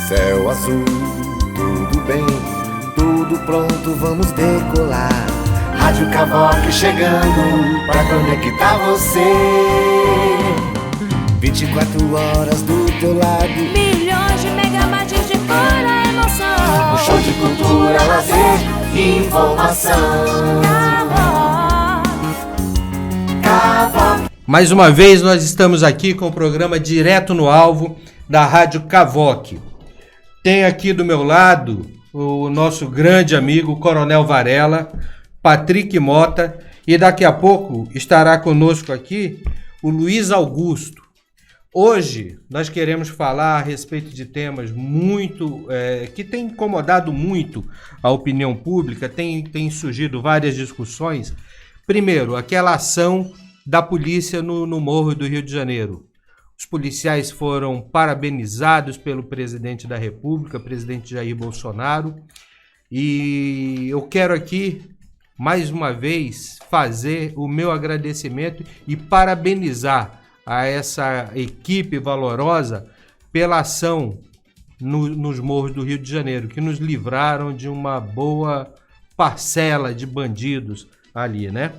Céu azul, tudo bem, tudo pronto, vamos decolar. Rádio Cavoque chegando pra conectar você. 24 horas do teu lado, milhões de megabytes de pura emoção. um show de cultura, lazer e informação. Cavoque. Mais uma vez nós estamos aqui com o programa Direto no Alvo da Rádio Cavoque. Tem aqui do meu lado o nosso grande amigo Coronel Varela, Patrick Mota, e daqui a pouco estará conosco aqui o Luiz Augusto. Hoje nós queremos falar a respeito de temas muito que tem incomodado muito a opinião pública, tem surgido várias discussões. Primeiro, aquela ação da polícia no Morro do Rio de Janeiro. Os policiais foram parabenizados pelo presidente da República, presidente Jair Bolsonaro, e eu quero aqui, mais uma vez, fazer o meu agradecimento e parabenizar a essa equipe valorosa pela ação nos morros do Rio de Janeiro, que nos livraram de uma boa parcela de bandidos ali, né?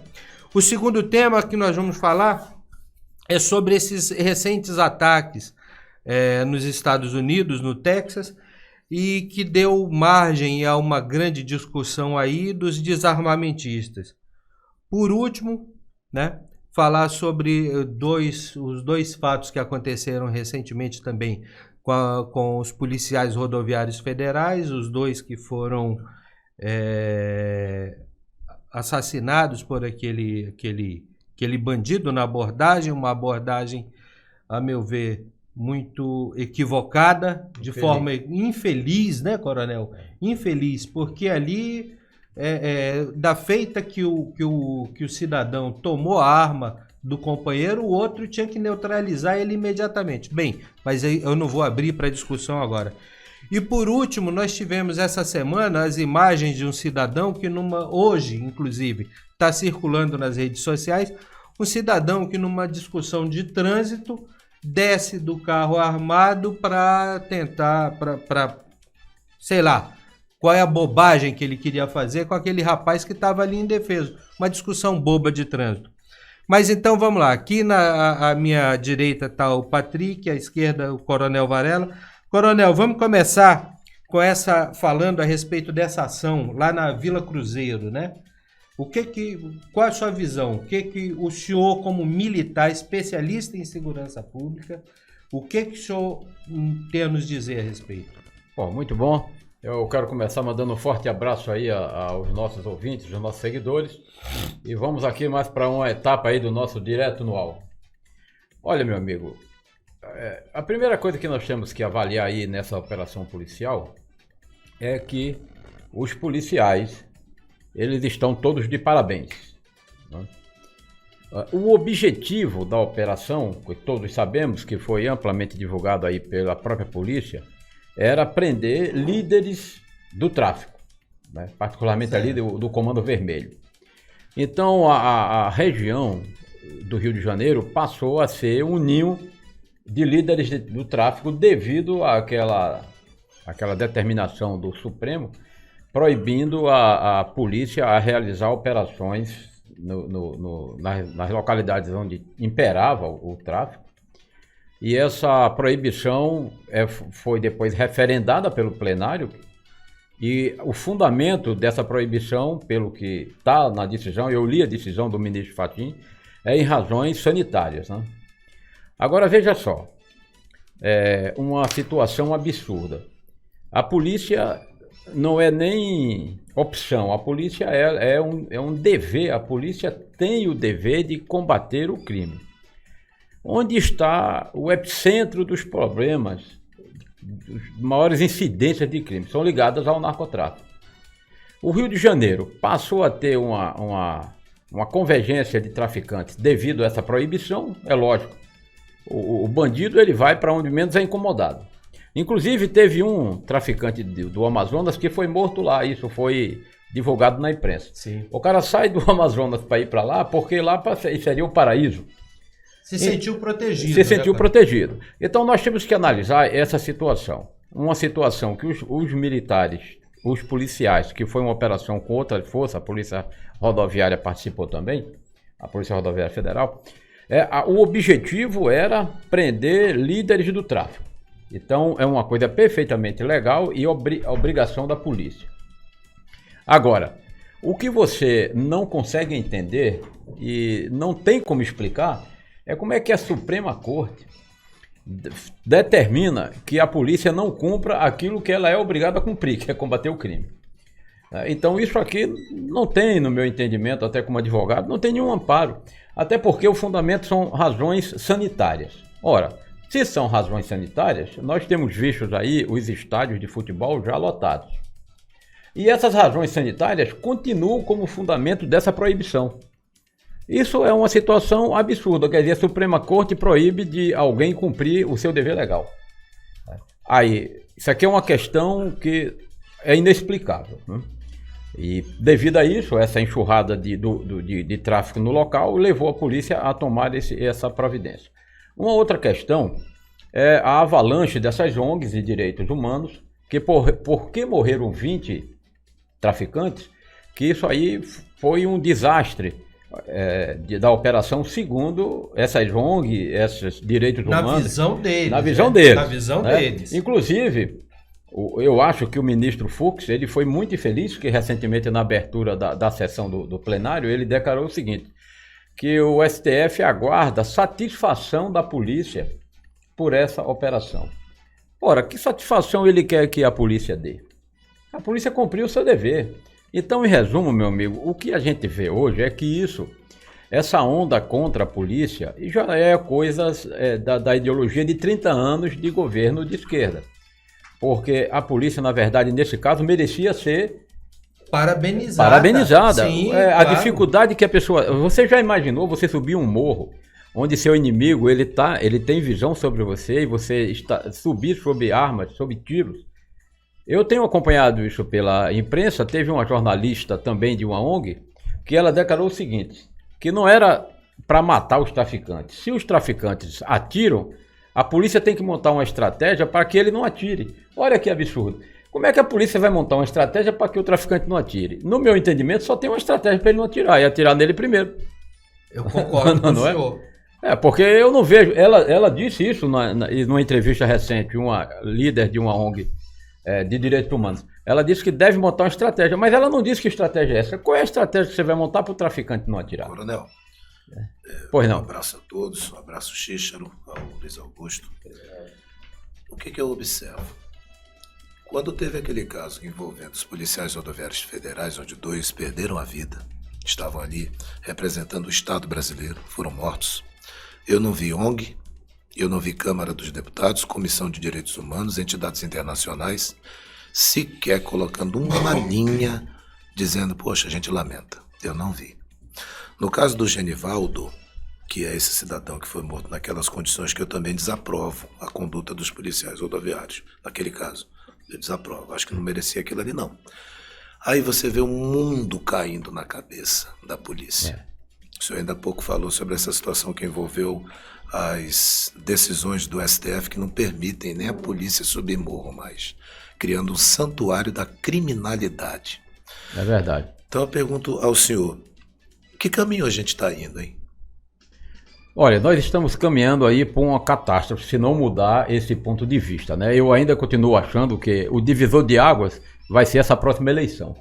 O segundo tema que nós vamos falar é sobre esses recentes ataques nos Estados Unidos, no Texas, e que deu margem a uma grande discussão aí dos desarmamentistas. Por último, né, falar sobre os dois fatos que aconteceram recentemente também com os policiais rodoviários federais, os dois que foram assassinados por aquele bandido na abordagem, uma abordagem, a meu ver, muito equivocada, de forma infeliz, né, Coronel? Infeliz, porque ali, da feita que o cidadão tomou a arma do companheiro, o outro tinha que neutralizar ele imediatamente. Bem, mas eu não vou abrir para discussão agora. E por último, nós tivemos essa semana as imagens de um cidadão que hoje, inclusive, está circulando nas redes sociais, um cidadão que numa discussão de trânsito desce do carro armado para tentar, sei lá, qual é a bobagem que ele queria fazer com aquele rapaz que estava ali indefeso. Uma discussão boba de trânsito. Mas então vamos lá, aqui à minha direita está o Patrick, à esquerda o Coronel Varela. Coronel, vamos começar falando a respeito dessa ação lá na Vila Cruzeiro, né? Qual é a sua visão? O que o senhor, como militar, especialista em segurança pública, o que o senhor tem a nos dizer a respeito? Bom, muito bom. Eu quero começar mandando um forte abraço aí aos nossos ouvintes, aos nossos seguidores. E vamos aqui mais para uma etapa aí do nosso Direto no Alvo. Olha, meu amigo, a primeira coisa que nós temos que avaliar aí nessa operação policial é que os policiais, eles estão todos de parabéns, né? O objetivo da operação, que todos sabemos que foi amplamente divulgado aí pela própria polícia, era prender líderes do tráfico, né? Particularmente ali do Comando Vermelho. Então a região do Rio de Janeiro passou a ser um ninho de líderes do tráfico devido àquela determinação do Supremo proibindo a polícia a realizar operações nas localidades onde imperava o tráfico. E essa proibição foi depois referendada pelo plenário, e o fundamento dessa proibição, pelo que está na decisão, eu li a decisão do ministro Fachin, é em razões sanitárias, né? Agora veja só, uma situação absurda. A polícia não é nem opção, a polícia é um dever, a polícia tem o dever de combater o crime. Onde está o epicentro dos problemas, das maiores incidências de crime, são ligadas ao narcotráfico. O Rio de Janeiro passou a ter uma convergência de traficantes devido a essa proibição, é lógico. O bandido ele vai para onde menos é incomodado. Inclusive teve um traficante do Amazonas que foi morto lá, isso foi divulgado na imprensa. Sim. O cara sai do Amazonas para ir para lá porque lá seria o paraíso. Se sentiu protegido. Se sentiu protegido. Então nós temos que analisar essa situação. uma situação que os militares, os policiais, que foi uma operação com outra força, a Polícia Rodoviária participou também, a Polícia Rodoviária Federal, o objetivo era prender líderes do tráfico. Então é uma coisa perfeitamente legal e a obrigação da polícia. Agora, o que você não consegue entender e não tem como explicar é como é que a Suprema Corte determina que a polícia não cumpra aquilo que ela é obrigada a cumprir, que é combater o crime. Então isso aqui não tem, no meu entendimento, até como advogado, não tem nenhum amparo. Até porque o fundamento são razões sanitárias. Ora, se são razões sanitárias, nós temos visto aí os estádios de futebol já lotados. E essas razões sanitárias continuam como fundamento dessa proibição. Isso é uma situação absurda, quer dizer, a Suprema Corte proíbe de alguém cumprir o seu dever legal. Aí, isso aqui é uma questão que é inexplicável, né? E devido a isso, essa enxurrada de tráfico no local levou a polícia a tomar essa providência. Uma outra questão é a avalanche dessas ONGs de direitos humanos, que porque morreram 20 traficantes, que isso aí foi um desastre da operação, segundo essas ONGs, esses direitos humanos. Na visão deles. Na visão deles. Na visão né? deles. Inclusive, eu acho que o ministro Fux, ele foi muito infeliz, que recentemente na abertura da sessão do plenário, ele declarou o seguinte, que o STF aguarda satisfação da polícia por essa operação. Ora, que satisfação ele quer que a polícia dê? A polícia cumpriu o seu dever. Então, em resumo, meu amigo, o que a gente vê hoje é que essa onda contra a polícia já é coisas da ideologia de 30 anos de governo de esquerda. Porque a polícia, na verdade, nesse caso, merecia ser parabenizada. Sim, A claro. dificuldade que a pessoa... Você já imaginou você subir um morro onde seu inimigo ele tem visão sobre você e você subir sob armas, sob tiros? Eu tenho acompanhado isso pela imprensa. Teve uma jornalista também de uma ONG que ela declarou o seguinte, que não era para matar os traficantes. Se os traficantes atiram, a polícia tem que montar uma estratégia para que ele não atire. Olha que absurdo. Como é que a polícia vai montar uma estratégia para que o traficante não atire? No meu entendimento, só tem uma estratégia para ele não atirar, e atirar nele primeiro. Eu concordo com o senhor. Porque eu não vejo... Ela disse isso numa entrevista recente, uma líder de uma ONG de direitos humanos. Ela disse que deve montar uma estratégia, mas ela não disse que estratégia é essa. Qual é a estratégia que você vai montar para o traficante não atirar? Coronel, Pois não. um abraço a todos, um abraço Xíxaro, ao Luiz Augusto. O que eu observo? Quando teve aquele caso envolvendo os policiais rodoviários federais, onde 2 perderam a vida, estavam ali representando o Estado brasileiro, foram mortos, eu não vi ONG, eu não vi Câmara dos Deputados, Comissão de Direitos Humanos, entidades internacionais, sequer colocando uma linha dizendo, poxa, a gente lamenta. Eu não vi. No caso do Genivaldo, que é esse cidadão que foi morto naquelas condições que eu também desaprovo a conduta dos policiais rodoviários, naquele caso, eu desaprovo, acho que não merecia aquilo ali não. Aí você vê o mundo caindo na cabeça da polícia. O senhor ainda há pouco falou sobre essa situação que envolveu as decisões do STF que não permitem nem a polícia subir morro mais, criando um santuário da criminalidade. É verdade. Então eu pergunto ao senhor, que caminho a gente está indo, hein? Olha, nós estamos caminhando aí para uma catástrofe se não mudar esse ponto de vista, né? Eu ainda continuo achando que o divisor de águas vai ser essa próxima eleição.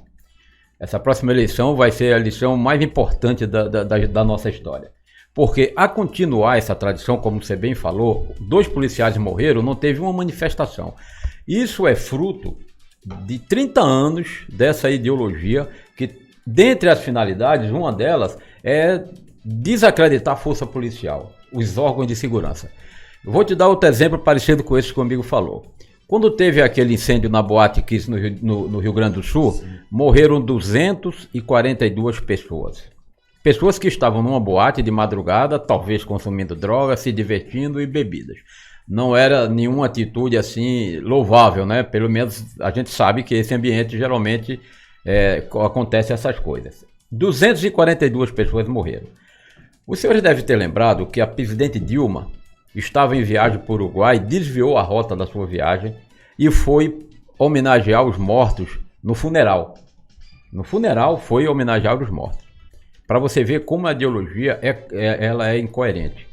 Essa próxima eleição vai ser a eleição mais importante da nossa história. Porque a continuar essa tradição, como você bem falou, 2 policiais morreram, não teve uma manifestação. Isso é fruto de 30 anos dessa ideologia que, dentre as finalidades, uma delas é desacreditar a força policial, os órgãos de segurança. Eu vou te dar outro exemplo parecido com esse que o amigo falou. Quando teve aquele incêndio na Boate Kiss no Rio Grande do Sul, sim, morreram 242 pessoas. Pessoas que estavam numa boate de madrugada, talvez consumindo drogas, se divertindo e bebidas. Não era nenhuma atitude assim louvável, né? Pelo menos a gente sabe que esse ambiente geralmente acontece essas coisas. 242 pessoas morreram. Os senhores devem ter lembrado que a presidente Dilma estava em viagem para o Uruguai, desviou a rota da sua viagem e foi homenagear os mortos no funeral. No funeral foi homenagear os mortos. Para você ver como a ideologia ela é incoerente.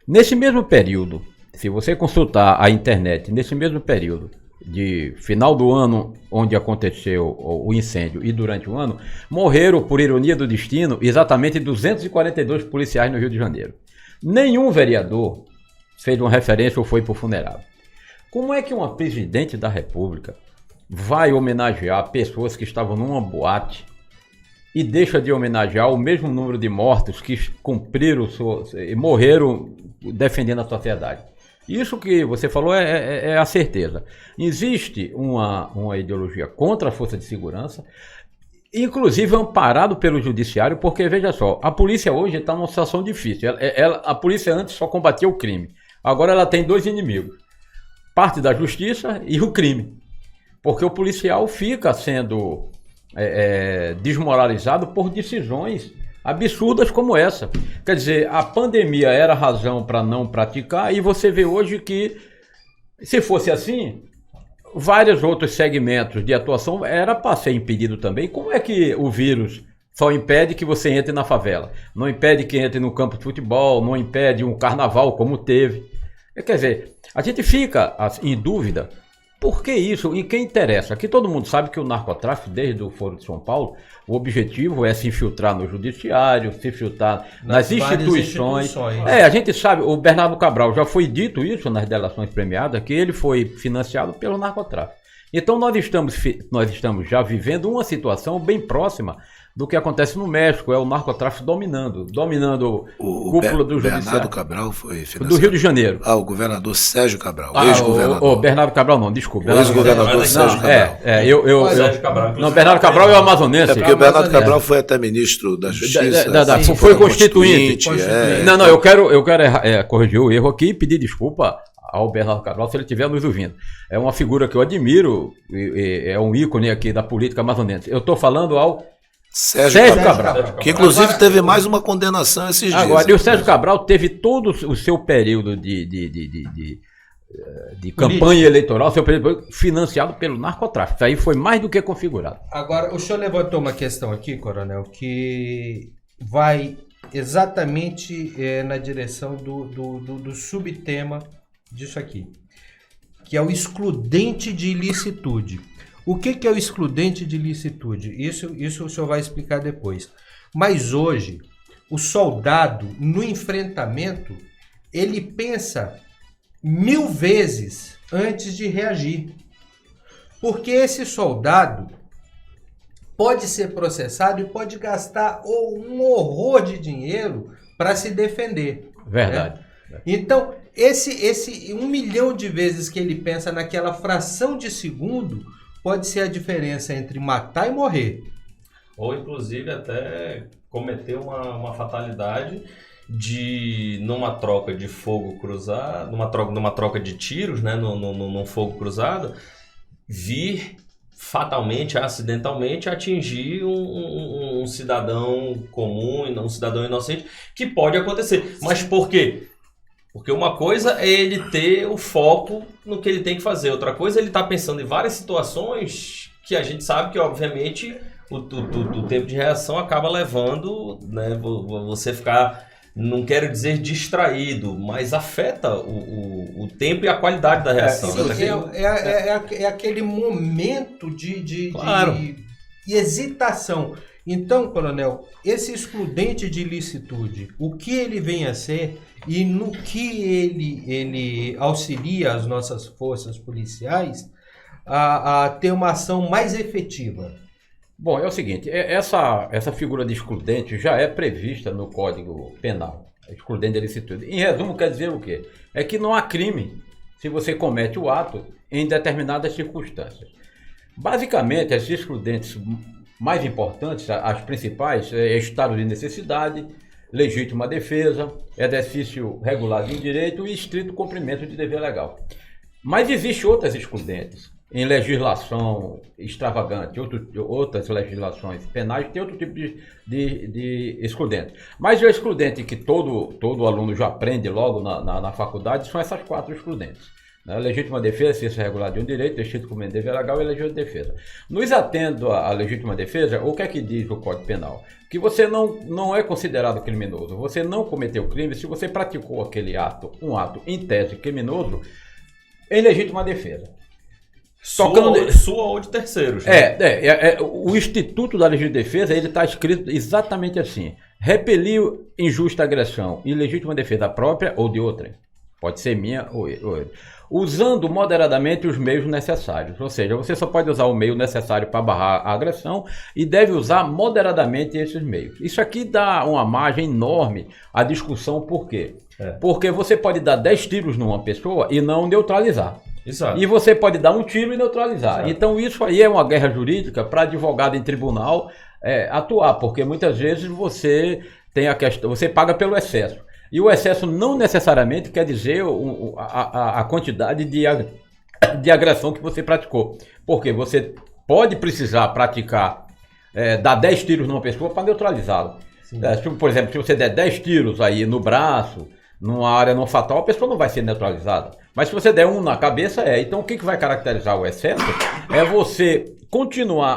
Nesse mesmo período, se você consultar a internet, nesse mesmo período, de final do ano onde aconteceu o incêndio e durante o ano, morreram, por ironia do destino, exatamente 242 policiais no Rio de Janeiro. Nenhum vereador fez uma referência ou foi para o funeral. Como é que uma presidente da República vai homenagear pessoas que estavam numa boate e deixa de homenagear o mesmo número de mortos que cumpriram e morreram defendendo a sociedade? Isso que você falou é a certeza. Existe uma ideologia contra a força de segurança, inclusive amparado pelo judiciário, porque, veja só, a polícia hoje está numa situação difícil. A polícia antes só combatia o crime. Agora ela tem dois inimigos. Parte da justiça e o crime. Porque o policial fica sendo desmoralizado por decisões absurdas como essa. Quer dizer, a pandemia era razão para não praticar, e você vê hoje que, se fosse assim, vários outros segmentos de atuação era para ser impedido também. Como é que o vírus só impede que você entre na favela? Não impede que entre no campo de futebol, não impede um carnaval como teve. Quer dizer, a gente fica em dúvida. Por que isso? E quem interessa? Aqui todo mundo sabe que o narcotráfico, desde o Foro de São Paulo, o objetivo é se infiltrar no judiciário, se infiltrar nas instituições. A gente sabe, o Bernardo Cabral, já foi dito isso nas delações premiadas, que ele foi financiado pelo narcotráfico. Então nós estamos já vivendo uma situação bem próxima do que acontece no México, é o narcotráfico dominando o cúpula do judiciário. Bernardo Cabral foi financiado. Do Rio de Janeiro. O governador Sérgio Cabral, ex-governador. Bernardo Cabral não, desculpa. O ex-governador Sérgio Cabral. Sérgio Cabral. Não, Bernardo Cabral é o amazonense. É porque o Bernardo Cabral foi até ministro da Justiça. Foi constituinte. Não, eu quero corrigir o erro aqui e pedir desculpa ao Bernardo Cabral, se ele estiver nos ouvindo. É uma figura que eu admiro, é um ícone aqui da política amazonense. Eu estou falando ao Sérgio Cabral. Que inclusive teve mais uma condenação esses dias. Agora, e o Sérgio Cabral teve todo o seu período de campanha eleitoral, seu período financiado pelo narcotráfico. Isso aí foi mais do que configurado. Agora, o senhor levantou uma questão aqui, coronel, que vai exatamente na direção do subtema disso aqui, que é o excludente de ilicitude. O que é o excludente de ilicitude? Isso o senhor vai explicar depois. Mas hoje, o soldado, no enfrentamento, ele pensa 1000 vezes antes de reagir. Porque esse soldado pode ser processado e pode gastar um horror de dinheiro para se defender. Verdade. Né? Então, esse 1 milhão de vezes que ele pensa naquela fração de segundo pode ser a diferença entre matar e morrer. Ou, inclusive, até cometer uma fatalidade numa troca de fogo cruzado, numa troca de tiros, né, num fogo cruzado, vir fatalmente, acidentalmente, atingir um cidadão comum, um cidadão inocente, que pode acontecer. Mas por quê? Porque uma coisa é ele ter o foco no que ele tem que fazer. Outra coisa é ele estar pensando em várias situações que a gente sabe que, obviamente, o tempo de reação acaba levando, né, você ficar, não quero dizer distraído, mas afeta o tempo e a qualidade da reação. É aquele momento Claro. de hesitação. Então, coronel, esse excludente de ilicitude, o que ele vem a ser e no que ele auxilia as nossas forças policiais a ter uma ação mais efetiva? Bom, é o seguinte, essa figura de excludente já é prevista no Código Penal, excludente de ilicitude. Em resumo, quer dizer o quê? É que não há crime se você comete o ato em determinadas circunstâncias. Basicamente, as excludentes mais importantes, as principais, é estado de necessidade, legítima defesa, exercício regular de direito e estrito cumprimento de dever legal. Mas existem outras excludentes. Em legislação extravagante, outras legislações penais, tem outro tipo de excludente. Mas o excludente que todo aluno já aprende logo na faculdade são essas 4 excludentes. Né? Legítima defesa, se isso é regulado de um direito, descrito como dever legal e legítima defesa. Nos atendo à legítima defesa, o que é que diz o Código Penal? Que você não é considerado criminoso, você não cometeu crime se você praticou aquele ato, um ato em tese criminoso, em legítima defesa. Sua ou de terceiros. Né? O Instituto da Legítima Defesa, ele está escrito exatamente assim: repelir injusta agressão em legítima defesa própria ou de outra, pode ser minha ou usando moderadamente os meios necessários. Ou seja, você só pode usar o meio necessário para barrar a agressão e deve usar moderadamente esses meios. Isso aqui dá uma margem enorme à discussão. Por quê? Porque você pode dar 10 tiros numa pessoa e não neutralizar. Exato. E você pode dar um tiro e neutralizar. Exato. Então isso aí é uma guerra jurídica para advogado em tribunal atuar, porque muitas vezes você tem a questão, você paga pelo excesso. E o excesso não necessariamente quer dizer a quantidade de agressão que você praticou. Porque você pode precisar praticar, dar 10 tiros numa pessoa para neutralizá-la. Por exemplo, se você der 10 tiros aí no braço, numa área não fatal, a pessoa não vai ser neutralizada. Mas se você der um na cabeça, Então o que vai caracterizar o excesso é você continuar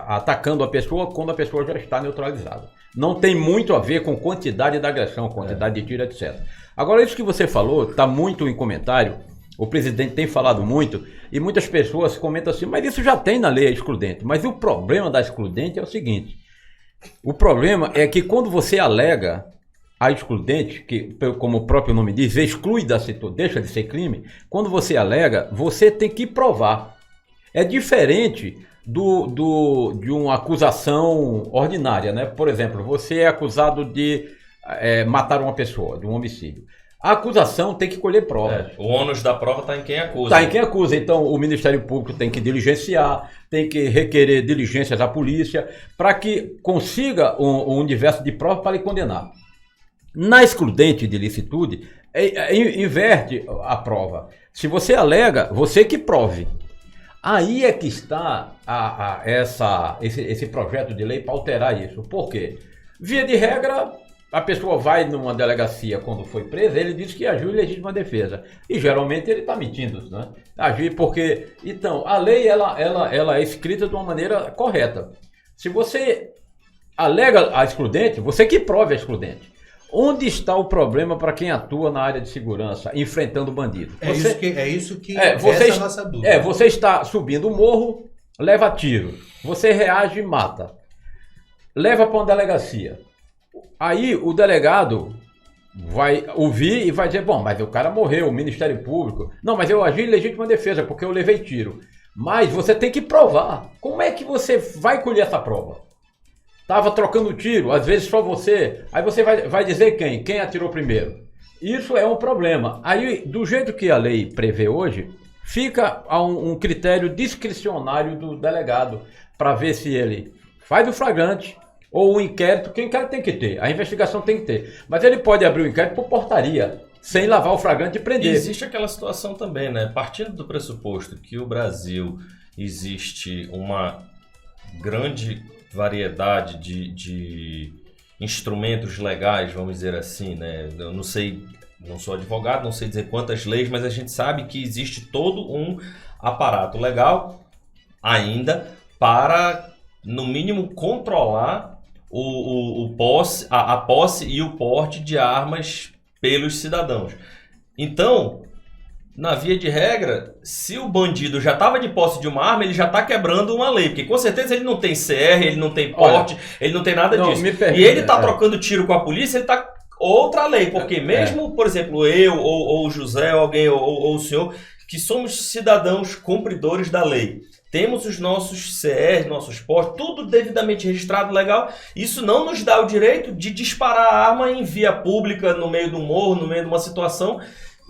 atacando a pessoa quando a pessoa já está neutralizada. Não tem muito a ver com quantidade da agressão, quantidade de tiro, etc. Agora, isso que você falou está muito em comentário. O presidente tem falado muito e muitas pessoas comentam assim, mas isso já tem na lei excludente. Mas o problema da excludente é o seguinte: o problema é que quando você alega a excludente, que como o próprio nome diz, exclui da situação, deixa de ser crime, quando você alega, você tem que provar. É diferente de uma acusação ordinária, né? Por exemplo, você é acusado de matar uma pessoa, de um homicídio. A acusação tem que colher provas. O ônus da prova está em quem acusa. Está em quem acusa. Então, o Ministério Público tem que diligenciar, tem que requerer diligências à polícia para que consiga um universo de provas para lhe condenar. Na excludente de licitude, inverte a prova. Se você alega, você que prove. Aí é que está esse projeto de lei para alterar isso. Por quê? Via de regra, a pessoa vai numa delegacia quando foi presa, ele diz que agiu em legítima defesa. E geralmente ele está mentindo, né? Agir porque... Então, a lei ela é escrita de uma maneira correta. Se você alega a excludente, você que prove a excludente. Onde está o problema para quem atua na área de segurança, enfrentando bandido? É isso que essa é a nossa dúvida. Você está subindo o morro, leva tiro, você reage e mata. Leva para uma delegacia. Aí o delegado vai ouvir e vai dizer, bom, mas o cara morreu, o Ministério Público. Não, mas eu agi em legítima defesa porque eu levei tiro. Mas você tem que provar. Como é que você vai colher essa prova? Estava trocando tiro, às vezes só você. Aí você vai dizer quem atirou primeiro. Isso é um problema. Aí, do jeito que a lei prevê hoje, fica a um critério discricionário do delegado para ver se ele faz o flagrante ou o inquérito, que o inquérito tem que ter, a investigação tem que ter. Mas ele pode abrir o inquérito por portaria, sem lavar o flagrante e prender. E existe aquela situação também, né? Partindo do pressuposto que o Brasil existe uma grande variedade de instrumentos legais, vamos dizer assim, né? Eu não sei, não sou advogado, não sei dizer quantas leis, mas a gente sabe que existe todo um aparato legal ainda para, no mínimo, controlar a posse e o porte de armas pelos cidadãos. Então, na via de regra, se o bandido já estava de posse de uma arma, ele já está quebrando uma lei, porque com certeza ele não tem CR, ele não tem porte, ele não tem nada disso. E ele está trocando tiro com a polícia, ele está outra lei, porque mesmo, por exemplo, eu ou o José, alguém ou o senhor, que somos cidadãos cumpridores da lei, temos os nossos CR, nossos portes, tudo devidamente registrado, legal, isso não nos dá o direito de disparar a arma em via pública, no meio do morro, no meio de uma situação.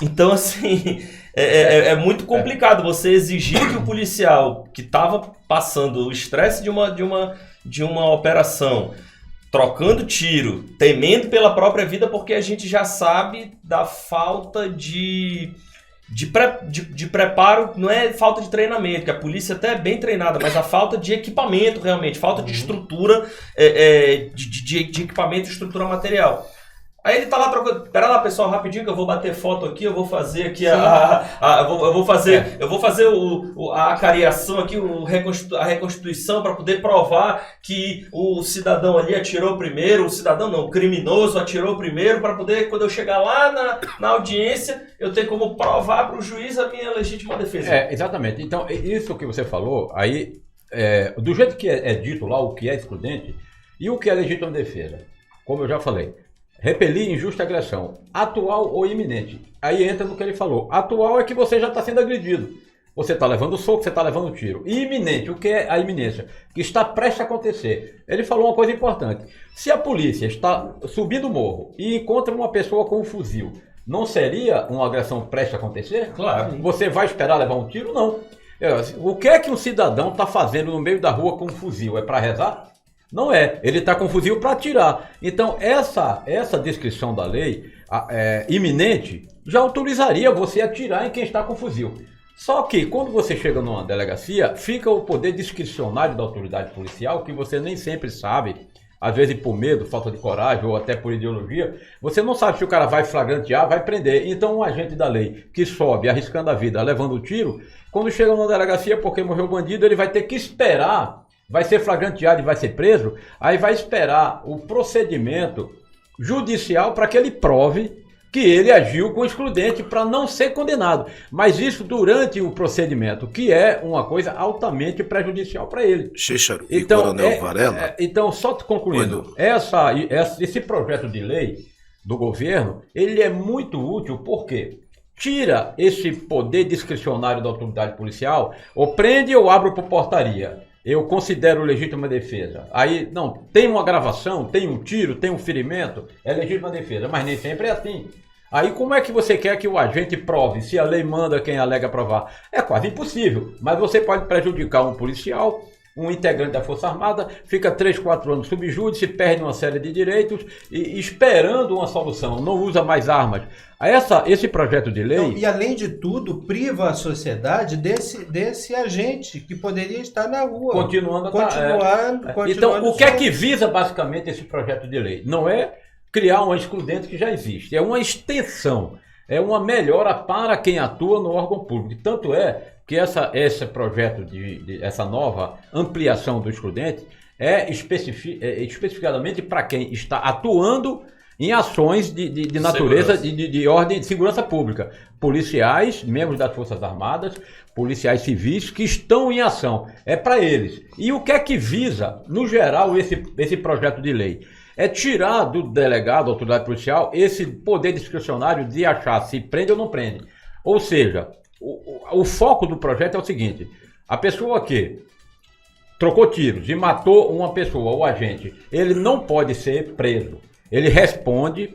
Então, assim, é muito complicado você exigir que o policial que estava passando o estresse de uma operação, trocando tiro, temendo pela própria vida, porque a gente já sabe da falta de preparo, não é falta de treinamento, que a polícia até é bem treinada, mas a falta de equipamento realmente, falta de estrutura, de equipamento e estrutura material. Aí ele tá lá trocando. Pera lá, pessoal, rapidinho que eu vou bater foto aqui, eu vou fazer aqui eu vou fazer a cariação aqui, a reconstituição para poder provar que o cidadão ali atirou primeiro, o criminoso atirou primeiro, para poder, quando eu chegar lá na audiência, eu ter como provar para o juiz a minha legítima defesa. Exatamente. Então, isso que você falou, aí, do jeito que é dito lá, o que é excludente e o que é legítima defesa, como eu já falei. Repelir injusta agressão, atual ou iminente. Aí entra no que ele falou. Atual é que você já está sendo agredido. Você está levando soco, você está levando tiro. E iminente, o que é a iminência? Que está prestes a acontecer. Ele falou uma coisa importante. Se a polícia está subindo o morro e encontra uma pessoa com um fuzil, não seria uma agressão prestes a acontecer? Claro. Você vai esperar levar um tiro? Não. O que é que um cidadão está fazendo no meio da rua com um fuzil? É para rezar? Não é, ele está com fuzil para atirar. Então, essa descrição da lei iminente já autorizaria você atirar em quem está com fuzil. Só que, quando você chega numa delegacia, fica o poder discricionário da autoridade policial, que você nem sempre sabe, às vezes por medo, falta de coragem ou até por ideologia, você não sabe se o cara vai flagrantear, vai prender. Então, um agente da lei que sobe arriscando a vida, levando o tiro, quando chega numa delegacia porque morreu o bandido, ele vai ter que esperar. Vai ser flagranteado e vai ser preso, aí vai esperar o procedimento judicial para que ele prove que ele agiu com excludente para não ser condenado. Mas isso durante o procedimento, que é uma coisa altamente prejudicial para ele. Cícero e Coronel Varela. Então, só concluindo, esse projeto de lei do governo, ele é muito útil porque tira esse poder discricionário da autoridade policial, ou prende ou abre por portaria. Eu considero legítima defesa. Aí, não, tem uma gravação, tem um tiro, tem um ferimento, é legítima defesa, mas nem sempre é assim. Aí, como é que você quer que o agente prove se a lei manda quem alega provar? É quase impossível, mas você pode prejudicar um policial, um integrante da Força Armada, fica 3, 4 anos sob júdice, perde uma série de direitos e esperando uma solução, não usa mais armas. Esse projeto de lei... Então, e além de tudo, priva a sociedade desse agente que poderia estar na rua. Continuando. Então, o que é que visa basicamente esse projeto de lei? Não é criar uma excludente que já existe, é uma extensão, é uma melhora para quem atua no órgão público. Tanto é que esse projeto essa nova ampliação do excludente é especificadamente para quem está atuando em ações de natureza de ordem de segurança pública. Policiais, membros das Forças Armadas, policiais civis que estão em ação. É para eles. E o que é que visa, no geral, esse projeto de lei? É tirar do delegado, autoridade policial, esse poder discricionário de achar se prende ou não prende. Ou seja, o foco do projeto é o seguinte: a pessoa que trocou tiros e matou uma pessoa, o agente, ele não pode ser preso. Ele responde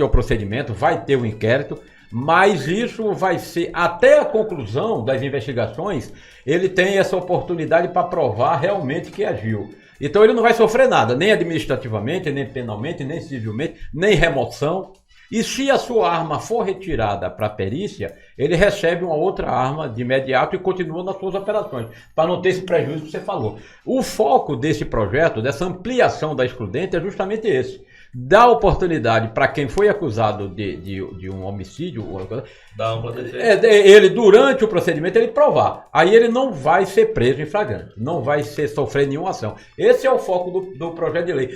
ao procedimento, vai ter um inquérito, mas isso vai ser, até a conclusão das investigações, ele tem essa oportunidade para provar realmente que agiu. Então ele não vai sofrer nada, nem administrativamente, nem penalmente, nem civilmente, nem remoção. E se a sua arma for retirada para a perícia, ele recebe uma outra arma de imediato e continua nas suas operações, para não ter esse prejuízo que você falou. O foco desse projeto, dessa ampliação da excludente, é justamente esse. Dá oportunidade para quem foi acusado de um homicídio, dá ampla defesa. Ele, durante o procedimento, ele provar. Aí ele não vai ser preso em flagrante, não vai sofrer nenhuma ação. Esse é o foco do projeto de lei,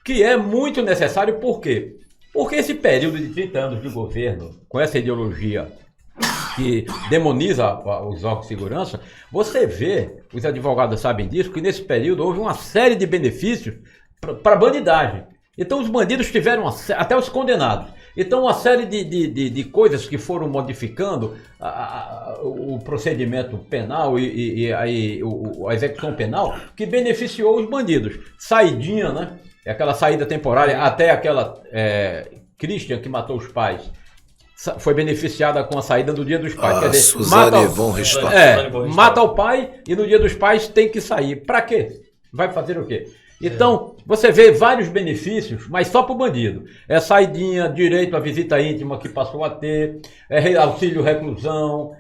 que é muito necessário. Por quê? Porque esse período de 30 anos de governo, com essa ideologia que demoniza os órgãos de segurança, você vê, os advogados sabem disso, que nesse período houve uma série de benefícios para a bandidagem. Então os bandidos tiveram, até os condenados. Então uma série de coisas que foram modificando o procedimento penal e a execução penal, que beneficiou os bandidos. Saidinha, né? Aquela saída temporária, até aquela Christian que matou os pais, foi beneficiada com a saída do Dia dos Pais. Quer dizer, mata o pai e no Dia dos Pais tem que sair. Para quê? Vai fazer o quê? Então, você vê vários benefícios, mas só para o bandido. É saidinha, direito à visita íntima que passou a ter, auxílio reclusão,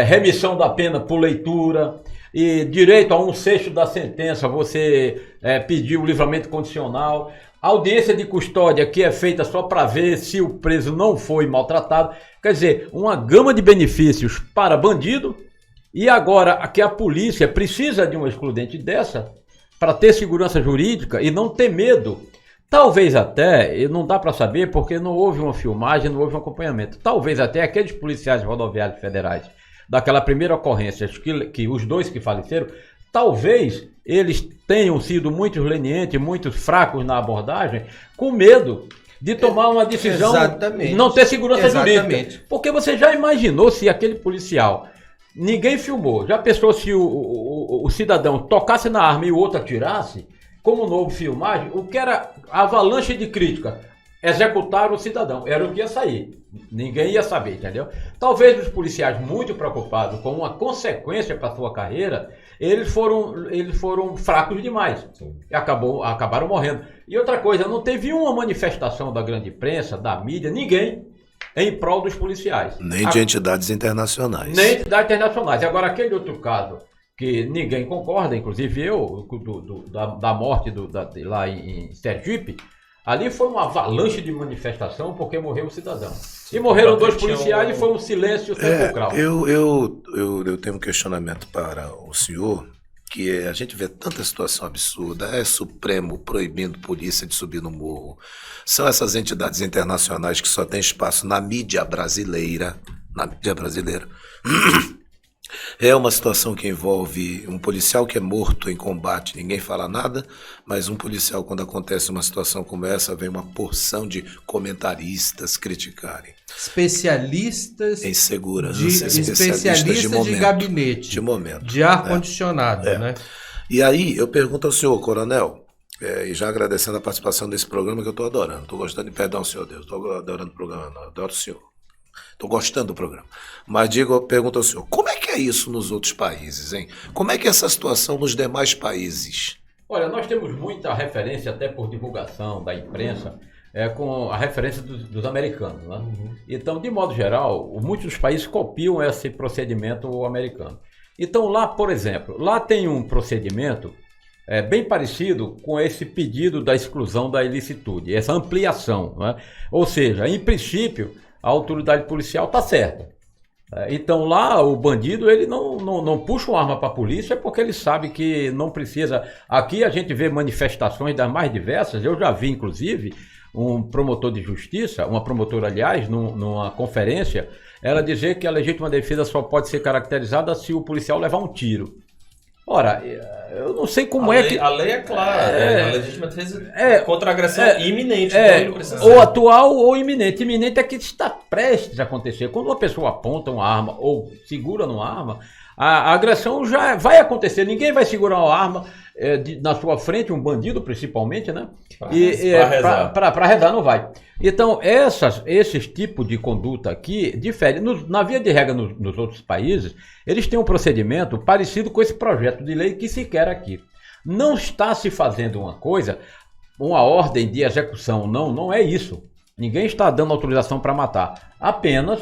remissão da pena por leitura, e direito a 1/6 da sentença, você pedir o livramento condicional. A audiência de custódia que é feita só para ver se o preso não foi maltratado. Quer dizer, uma gama de benefícios para bandido. E agora que a polícia precisa de uma excludente dessa para ter segurança jurídica e não ter medo. Talvez até, e não dá para saber porque não houve uma filmagem, não houve um acompanhamento. Talvez até aqueles policiais rodoviários federais daquela primeira ocorrência, que os 2 que faleceram, talvez eles tenham sido muito lenientes, muito fracos na abordagem, com medo de tomar uma decisão, não ter segurança jurídica. Porque você já imaginou se aquele policial, ninguém filmou, já pensou se o cidadão tocasse na arma e o outro atirasse, como não houve filmagem, o que era avalanche de crítica? Executar o cidadão, era o que ia sair. Ninguém ia saber, entendeu? Talvez os policiais muito preocupados com uma consequência para a sua carreira, eles foram fracos demais. E acabaram morrendo. E outra coisa, não teve uma manifestação da grande imprensa, da mídia, ninguém em prol dos policiais. Nem de entidades internacionais. Nem de entidades internacionais. Agora, aquele outro caso que ninguém concorda, inclusive eu, da morte lá em Sergipe, ali foi uma avalanche de manifestação porque morreu o cidadão. E morreram 2 policiais e foi um silêncio sepulcral. Eu tenho um questionamento para o senhor, que a gente vê tanta situação absurda, é Supremo proibindo polícia de subir no morro. São essas entidades internacionais que só têm espaço na mídia brasileira. É uma situação que envolve um policial que é morto em combate, ninguém fala nada, mas um policial, quando acontece uma situação como essa, vem uma porção de comentaristas criticarem. Especialistas em segurança, especialistas de gabinete, de ar-condicionado, né? E aí, eu pergunto ao senhor, coronel, e já agradecendo a participação desse programa que eu estou adorando, estou gostando, perdão, senhor Deus, estou adorando o programa, não, adoro o senhor. Estou gostando do programa. Mas pergunto ao senhor, como é que é isso nos outros países, hein? Como é que é essa situação nos demais países? Olha, nós temos muita referência, até por divulgação da imprensa, com a referência dos americanos, né? Então, de modo geral, muitos dos países copiam esse procedimento americano. Então, lá, por exemplo, lá tem um procedimento bem parecido com esse pedido da exclusão da ilicitude, essa ampliação, né? Ou seja, em princípio, a autoridade policial está certa. Então lá o bandido ele não puxa uma arma para a polícia porque ele sabe que não precisa. Aqui a gente vê manifestações das mais diversas. Eu já vi inclusive um promotor de justiça, uma promotora aliás, numa conferência, ela dizer que a legítima defesa só pode ser caracterizada se o policial levar um tiro. Ora, eu não sei como A lei é clara, a legítima defesa contra a agressão iminente. Ou atual ou iminente. Iminente é que está prestes a acontecer. Quando uma pessoa aponta uma arma ou segura numa arma, a agressão já vai acontecer. Ninguém vai segurar uma arma na sua frente, um bandido principalmente, né? Para rezar não vai. Então, esses tipos de conduta aqui diferem. Na via de regra nos outros países, eles têm um procedimento parecido com esse projeto de lei que se quer aqui. Não está se fazendo uma ordem de execução, não é isso. Ninguém está dando autorização para matar. Apenas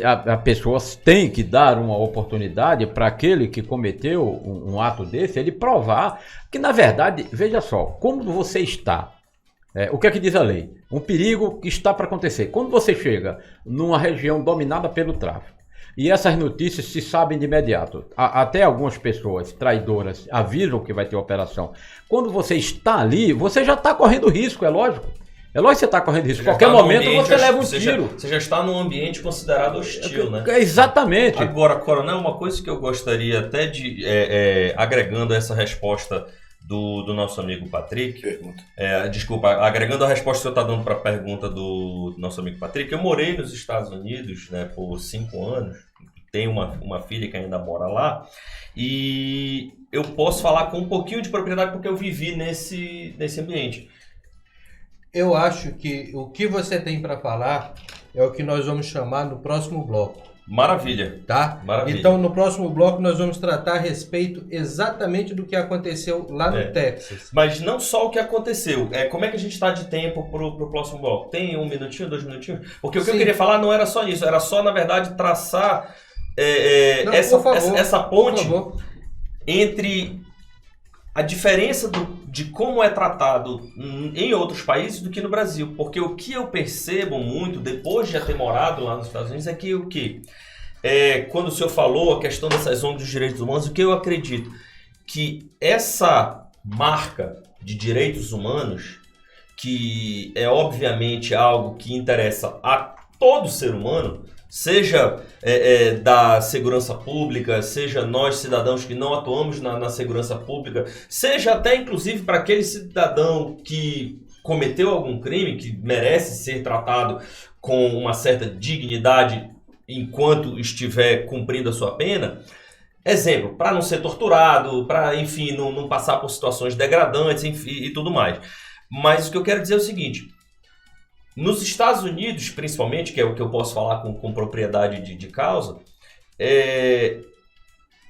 a pessoa tem que dar uma oportunidade para aquele que cometeu um ato desse, ele provar que, na verdade, veja só, como você está, o que é que diz a lei? Um perigo que está para acontecer. Quando você chega numa região dominada pelo tráfico, e essas notícias se sabem de imediato, até algumas pessoas traidoras avisam que vai ter operação. Quando você está ali, você já está correndo risco, é lógico. É lógico que você está correndo risco. Em qualquer momento você leva um tiro. Você já está num ambiente considerado hostil, né? Exatamente. Agora, coronel, uma coisa que eu gostaria até de, agregando essa resposta do nosso amigo Patrick, agregando a resposta que você está dando para a pergunta do nosso amigo Patrick, eu morei nos Estados Unidos, né, por 5 anos, tenho uma filha que ainda mora lá, e eu posso falar com um pouquinho de propriedade porque eu vivi nesse ambiente. Eu acho que o que você tem para falar é o que nós vamos chamar no próximo bloco. Maravilha. Tá? Maravilha. Então, no próximo bloco, nós vamos tratar a respeito exatamente do que aconteceu lá no Texas. Mas não só o que aconteceu. Como é que a gente está de tempo pro próximo bloco? Tem 1 minutinho, 2 minutinhos? Porque o que eu queria falar não era só isso. Era só, na verdade, traçar essa ponte entre a diferença de como é tratado em outros países do que no Brasil. Porque o que eu percebo muito, depois de já ter morado lá nos Estados Unidos, é que o que? Quando o senhor falou a questão dessas ONGs dos direitos humanos, o que eu acredito? Que essa marca de direitos humanos, que é obviamente algo que interessa a todo ser humano, seja da segurança pública, seja nós cidadãos que não atuamos na segurança pública, seja até inclusive para aquele cidadão que cometeu algum crime, que merece ser tratado com uma certa dignidade enquanto estiver cumprindo a sua pena. Exemplo, para não ser torturado, para, enfim, não passar por situações degradantes, enfim, e tudo mais. Mas o que eu quero dizer é o seguinte: nos Estados Unidos, principalmente, que é o que eu posso falar com propriedade de causa,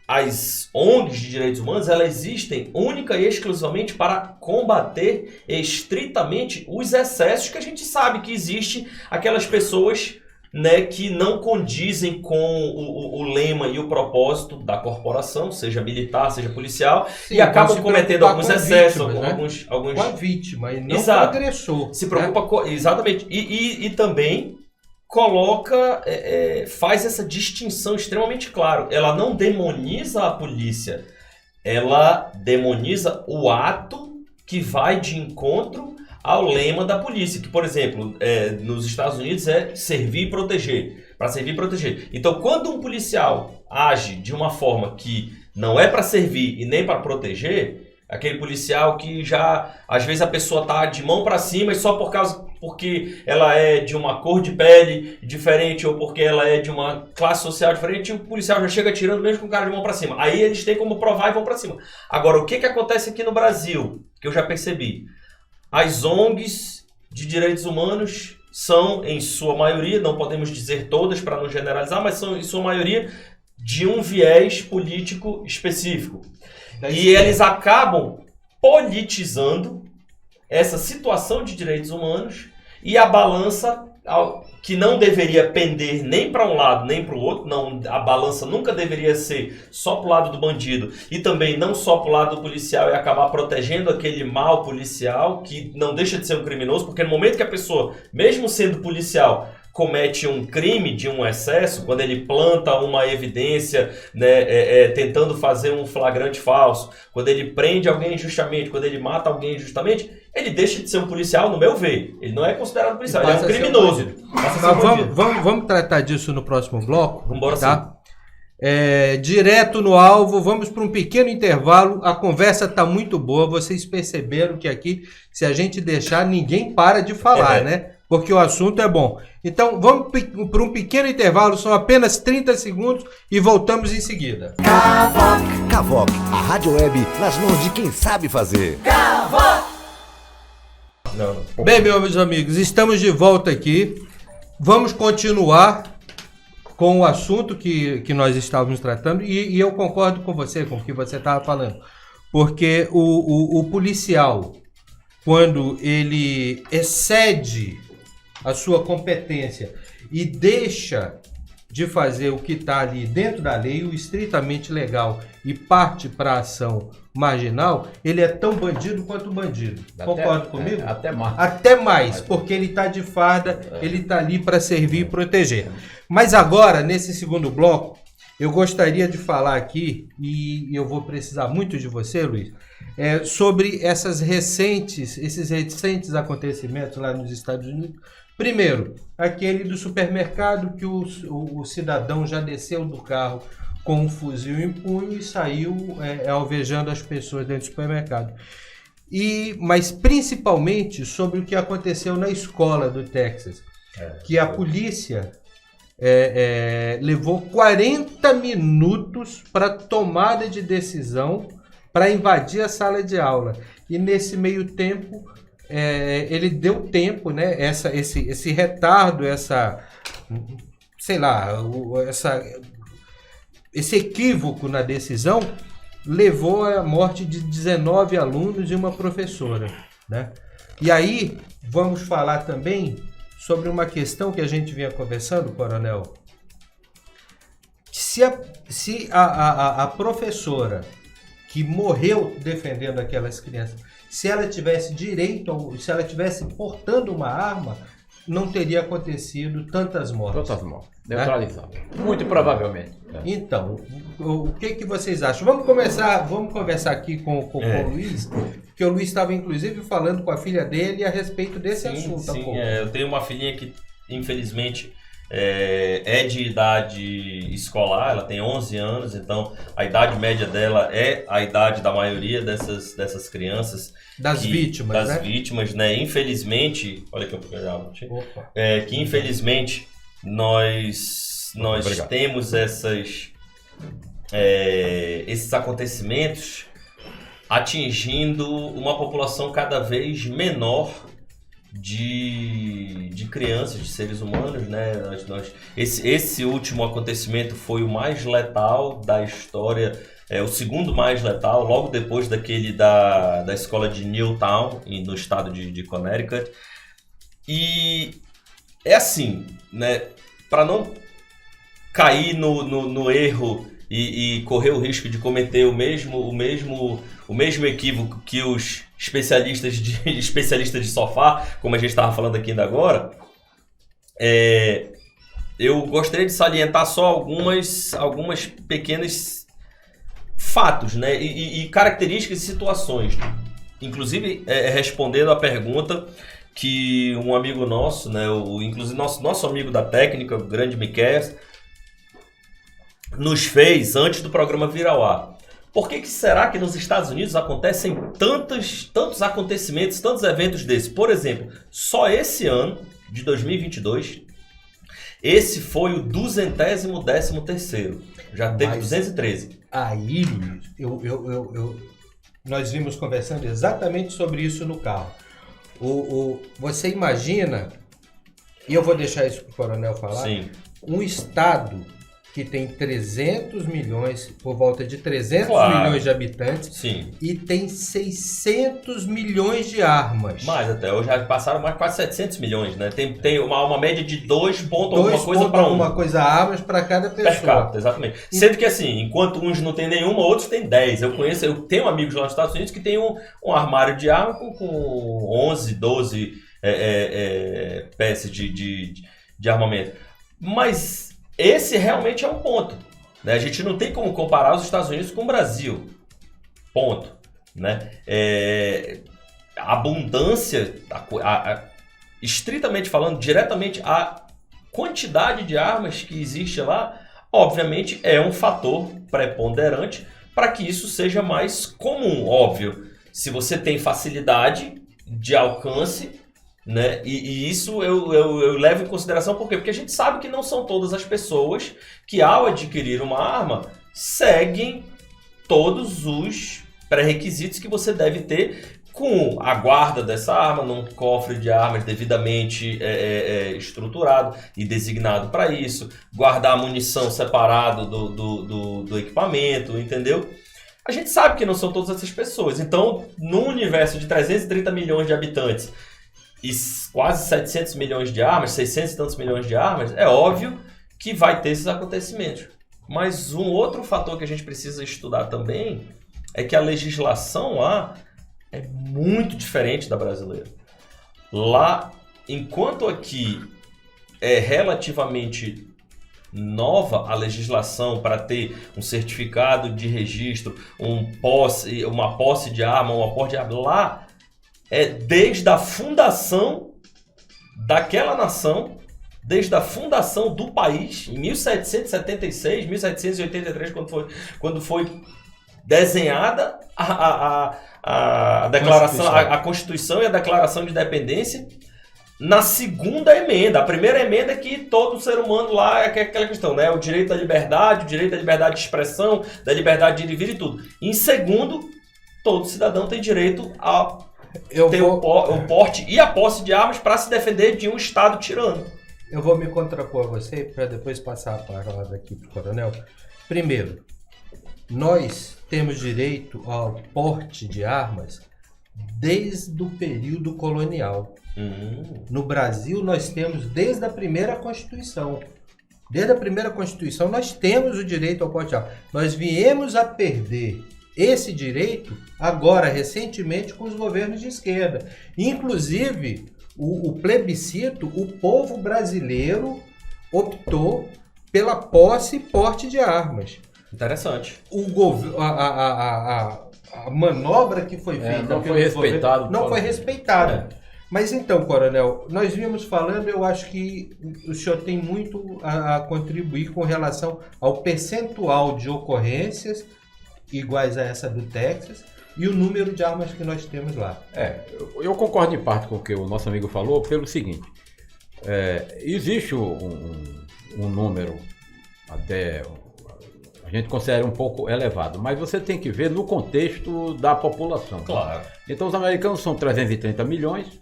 as ONGs de direitos humanos, elas existem única e exclusivamente para combater estritamente os excessos que a gente sabe que existe, aquelas pessoas, né, que não condizem com o lema e o propósito da corporação, seja militar, seja policial, Sim, e acabam cometendo alguns excessos, vítimas, né? alguns... Com a vítima e não Exato. com o agressor. Se preocupa exatamente. E também coloca, faz essa distinção extremamente clara. Ela não demoniza a polícia, ela demoniza o ato que vai de encontro ao lema da polícia, que, por exemplo, nos Estados Unidos é servir e proteger, para servir e proteger. Então, quando um policial age de uma forma que não é para servir e nem para proteger, aquele policial que já, às vezes a pessoa tá de mão para cima e só porque ela é de uma cor de pele diferente ou porque ela é de uma classe social diferente, o policial já chega atirando mesmo com o cara de mão para cima. Aí eles têm como provar e vão para cima. Agora, o que acontece aqui no Brasil, que eu já percebi? As ONGs de direitos humanos são, em sua maioria, não podemos dizer todas para não generalizar, mas são, em sua maioria, de um viés político específico. E eles acabam politizando essa situação de direitos humanos e a balança, que não deveria pender nem para um lado nem para o outro, não, a balança nunca deveria ser só para o lado do bandido e também não só para o lado do policial e acabar protegendo aquele mal policial que não deixa de ser um criminoso, porque no momento que a pessoa, mesmo sendo policial, comete um crime de um excesso, quando ele planta uma evidência, né, tentando fazer um flagrante falso, quando ele prende alguém injustamente, quando ele mata alguém injustamente, ele deixa de ser um policial, no meu ver. Ele não é considerado policial, ele é um criminoso. Vamos tratar disso no próximo bloco. Vamos embora, tá? Direto no alvo, vamos para um pequeno intervalo. A conversa está muito boa. Vocês perceberam que aqui, se a gente deixar, ninguém para de falar, né? Porque o assunto é bom. Então, vamos para um pequeno intervalo, são apenas 30 segundos e voltamos em seguida. Cavoc, a rádio web nas mãos de quem sabe fazer. Não. Bem, meus amigos, estamos de volta aqui. Vamos continuar com o assunto que nós estávamos tratando e eu concordo com você, com o que você estava falando. Porque o policial, quando ele excede a sua competência e deixa de fazer o que está ali dentro da lei, o estritamente legal, e parte para a ação marginal, ele é tão bandido quanto bandido. Concorda comigo? Até mais. Até mais, porque ele está de farda, ele está ali para servir e proteger. Mas agora, nesse segundo bloco, eu gostaria de falar aqui, e eu vou precisar muito de você, Luiz, sobre esses recentes acontecimentos lá nos Estados Unidos. Primeiro, aquele do supermercado que o cidadão já desceu do carro com um fuzil em punho e saiu alvejando as pessoas dentro do supermercado. Mas principalmente sobre o que aconteceu na escola do Texas, que a polícia levou 40 minutos para tomada de decisão para invadir a sala de aula. E nesse meio tempo, ele deu tempo, né? Esse retardo, esse equívoco na decisão levou à morte de 19 alunos e uma professora, né? E aí, vamos falar também sobre uma questão que a gente vinha conversando, Coronel. Se a professora que morreu defendendo aquelas crianças, se ela tivesse direito, se ela tivesse portando uma arma, não teria acontecido tantas mortes. Tantas mortes. Neutralizado. Muito provavelmente. Então, o que vocês acham? Vamos conversar aqui com o Luiz, que o Luiz estava inclusive falando com a filha dele a respeito desse assunto. Sim, eu tenho uma filhinha que infelizmente é de idade escolar, ela tem 11 anos, então a idade média dela é a idade da maioria dessas crianças. Das vítimas, né? Infelizmente, olha que eu que infelizmente nós temos esses acontecimentos atingindo uma população cada vez menor de crianças, de seres humanos, né? Esse último acontecimento foi o mais letal da história, o segundo mais letal, logo depois daquele da escola de Newtown, no estado de Connecticut. E é assim, né? Para não cair no erro e correr o risco de cometer o mesmo equívoco que os especialistas de sofá, como a gente estava falando aqui ainda agora, eu gostaria de salientar só algumas pequenas fatos, né, e características e situações. Inclusive, respondendo a pergunta que um amigo nosso, né, inclusive nosso amigo da técnica, o grande Miquel, nos fez antes do programa vir ao ar. Por que será que nos Estados Unidos acontecem tantos acontecimentos, tantos eventos desses? Por exemplo, só esse ano, de 2022, esse foi o 213º. Já teve 213. Aí, Luiz, nós vimos conversando exatamente sobre isso no carro. Você imagina, e eu vou deixar isso para o Coronel falar, sim, um estado que tem 300 milhões, por volta de 300 claro, milhões de habitantes, sim, e tem 600 milhões de armas. Mais até, hoje já passaram mais quase 700 milhões, né? Tem uma média de 2 pontos alguma coisa para uma coisa armas para cada pessoa. Per capita, exatamente. Sendo que assim, enquanto uns não tem nenhuma, outros tem 10. Eu tenho amigos lá nos Estados Unidos que tem um armário de arma com 11, 12 peças de armamento. Mas esse realmente é um ponto, né? A gente não tem como comparar os Estados Unidos com o Brasil. Ponto. Né? A abundância, estritamente falando, diretamente, a quantidade de armas que existe lá, obviamente, é um fator preponderante para que isso seja mais comum. Óbvio, se você tem facilidade de alcance, né? E isso eu levo em consideração por quê? Porque a gente sabe que não são todas as pessoas que, ao adquirir uma arma, seguem todos os pré-requisitos que você deve ter com a guarda dessa arma num cofre de armas devidamente estruturado e designado para isso, guardar a munição separado do equipamento, entendeu? A gente sabe que não são todas essas pessoas. Então, num universo de 330 milhões de habitantes e quase 700 milhões de armas, 600 e tantos milhões de armas, é óbvio que vai ter esses acontecimentos. Mas um outro fator que a gente precisa estudar também é que a legislação lá é muito diferente da brasileira. Lá, enquanto aqui é relativamente nova a legislação para ter um certificado de registro, uma posse de arma, um aporte de arma, lá desde a fundação daquela nação, desde a fundação do país, em 1776, 1783, quando foi desenhada a declaração, a Constituição e a Declaração de Independência, na segunda emenda. A primeira emenda é que todo ser humano lá é aquela questão, né? O direito à liberdade, o direito à liberdade de expressão, da liberdade de ir e vir e tudo. Em segundo, todo cidadão tem direito a ter o porte e a posse de armas para se defender de um Estado tirano. Eu vou me contrapor a você para depois passar a palavra aqui para o Coronel. Primeiro, nós temos direito ao porte de armas desde o período colonial. No Brasil, nós temos desde a primeira Constituição. Desde a primeira Constituição, nós temos o direito ao porte de armas. Nós viemos a perder esse direito agora, recentemente, com os governos de esquerda. Inclusive, o plebiscito, o povo brasileiro optou pela posse e porte de armas. Interessante. A manobra que foi feita não foi respeitado. Não foi respeitada. Mas então, Coronel, nós vimos falando, eu acho que o senhor tem muito a contribuir com relação ao percentual de ocorrências iguais a essa do Texas e o número de armas que nós temos lá. Eu concordo em parte com o que o nosso amigo falou, pelo seguinte, existe um número até a gente considera um pouco elevado, mas você tem que ver no contexto da população. Claro. Então os americanos são 330 milhões,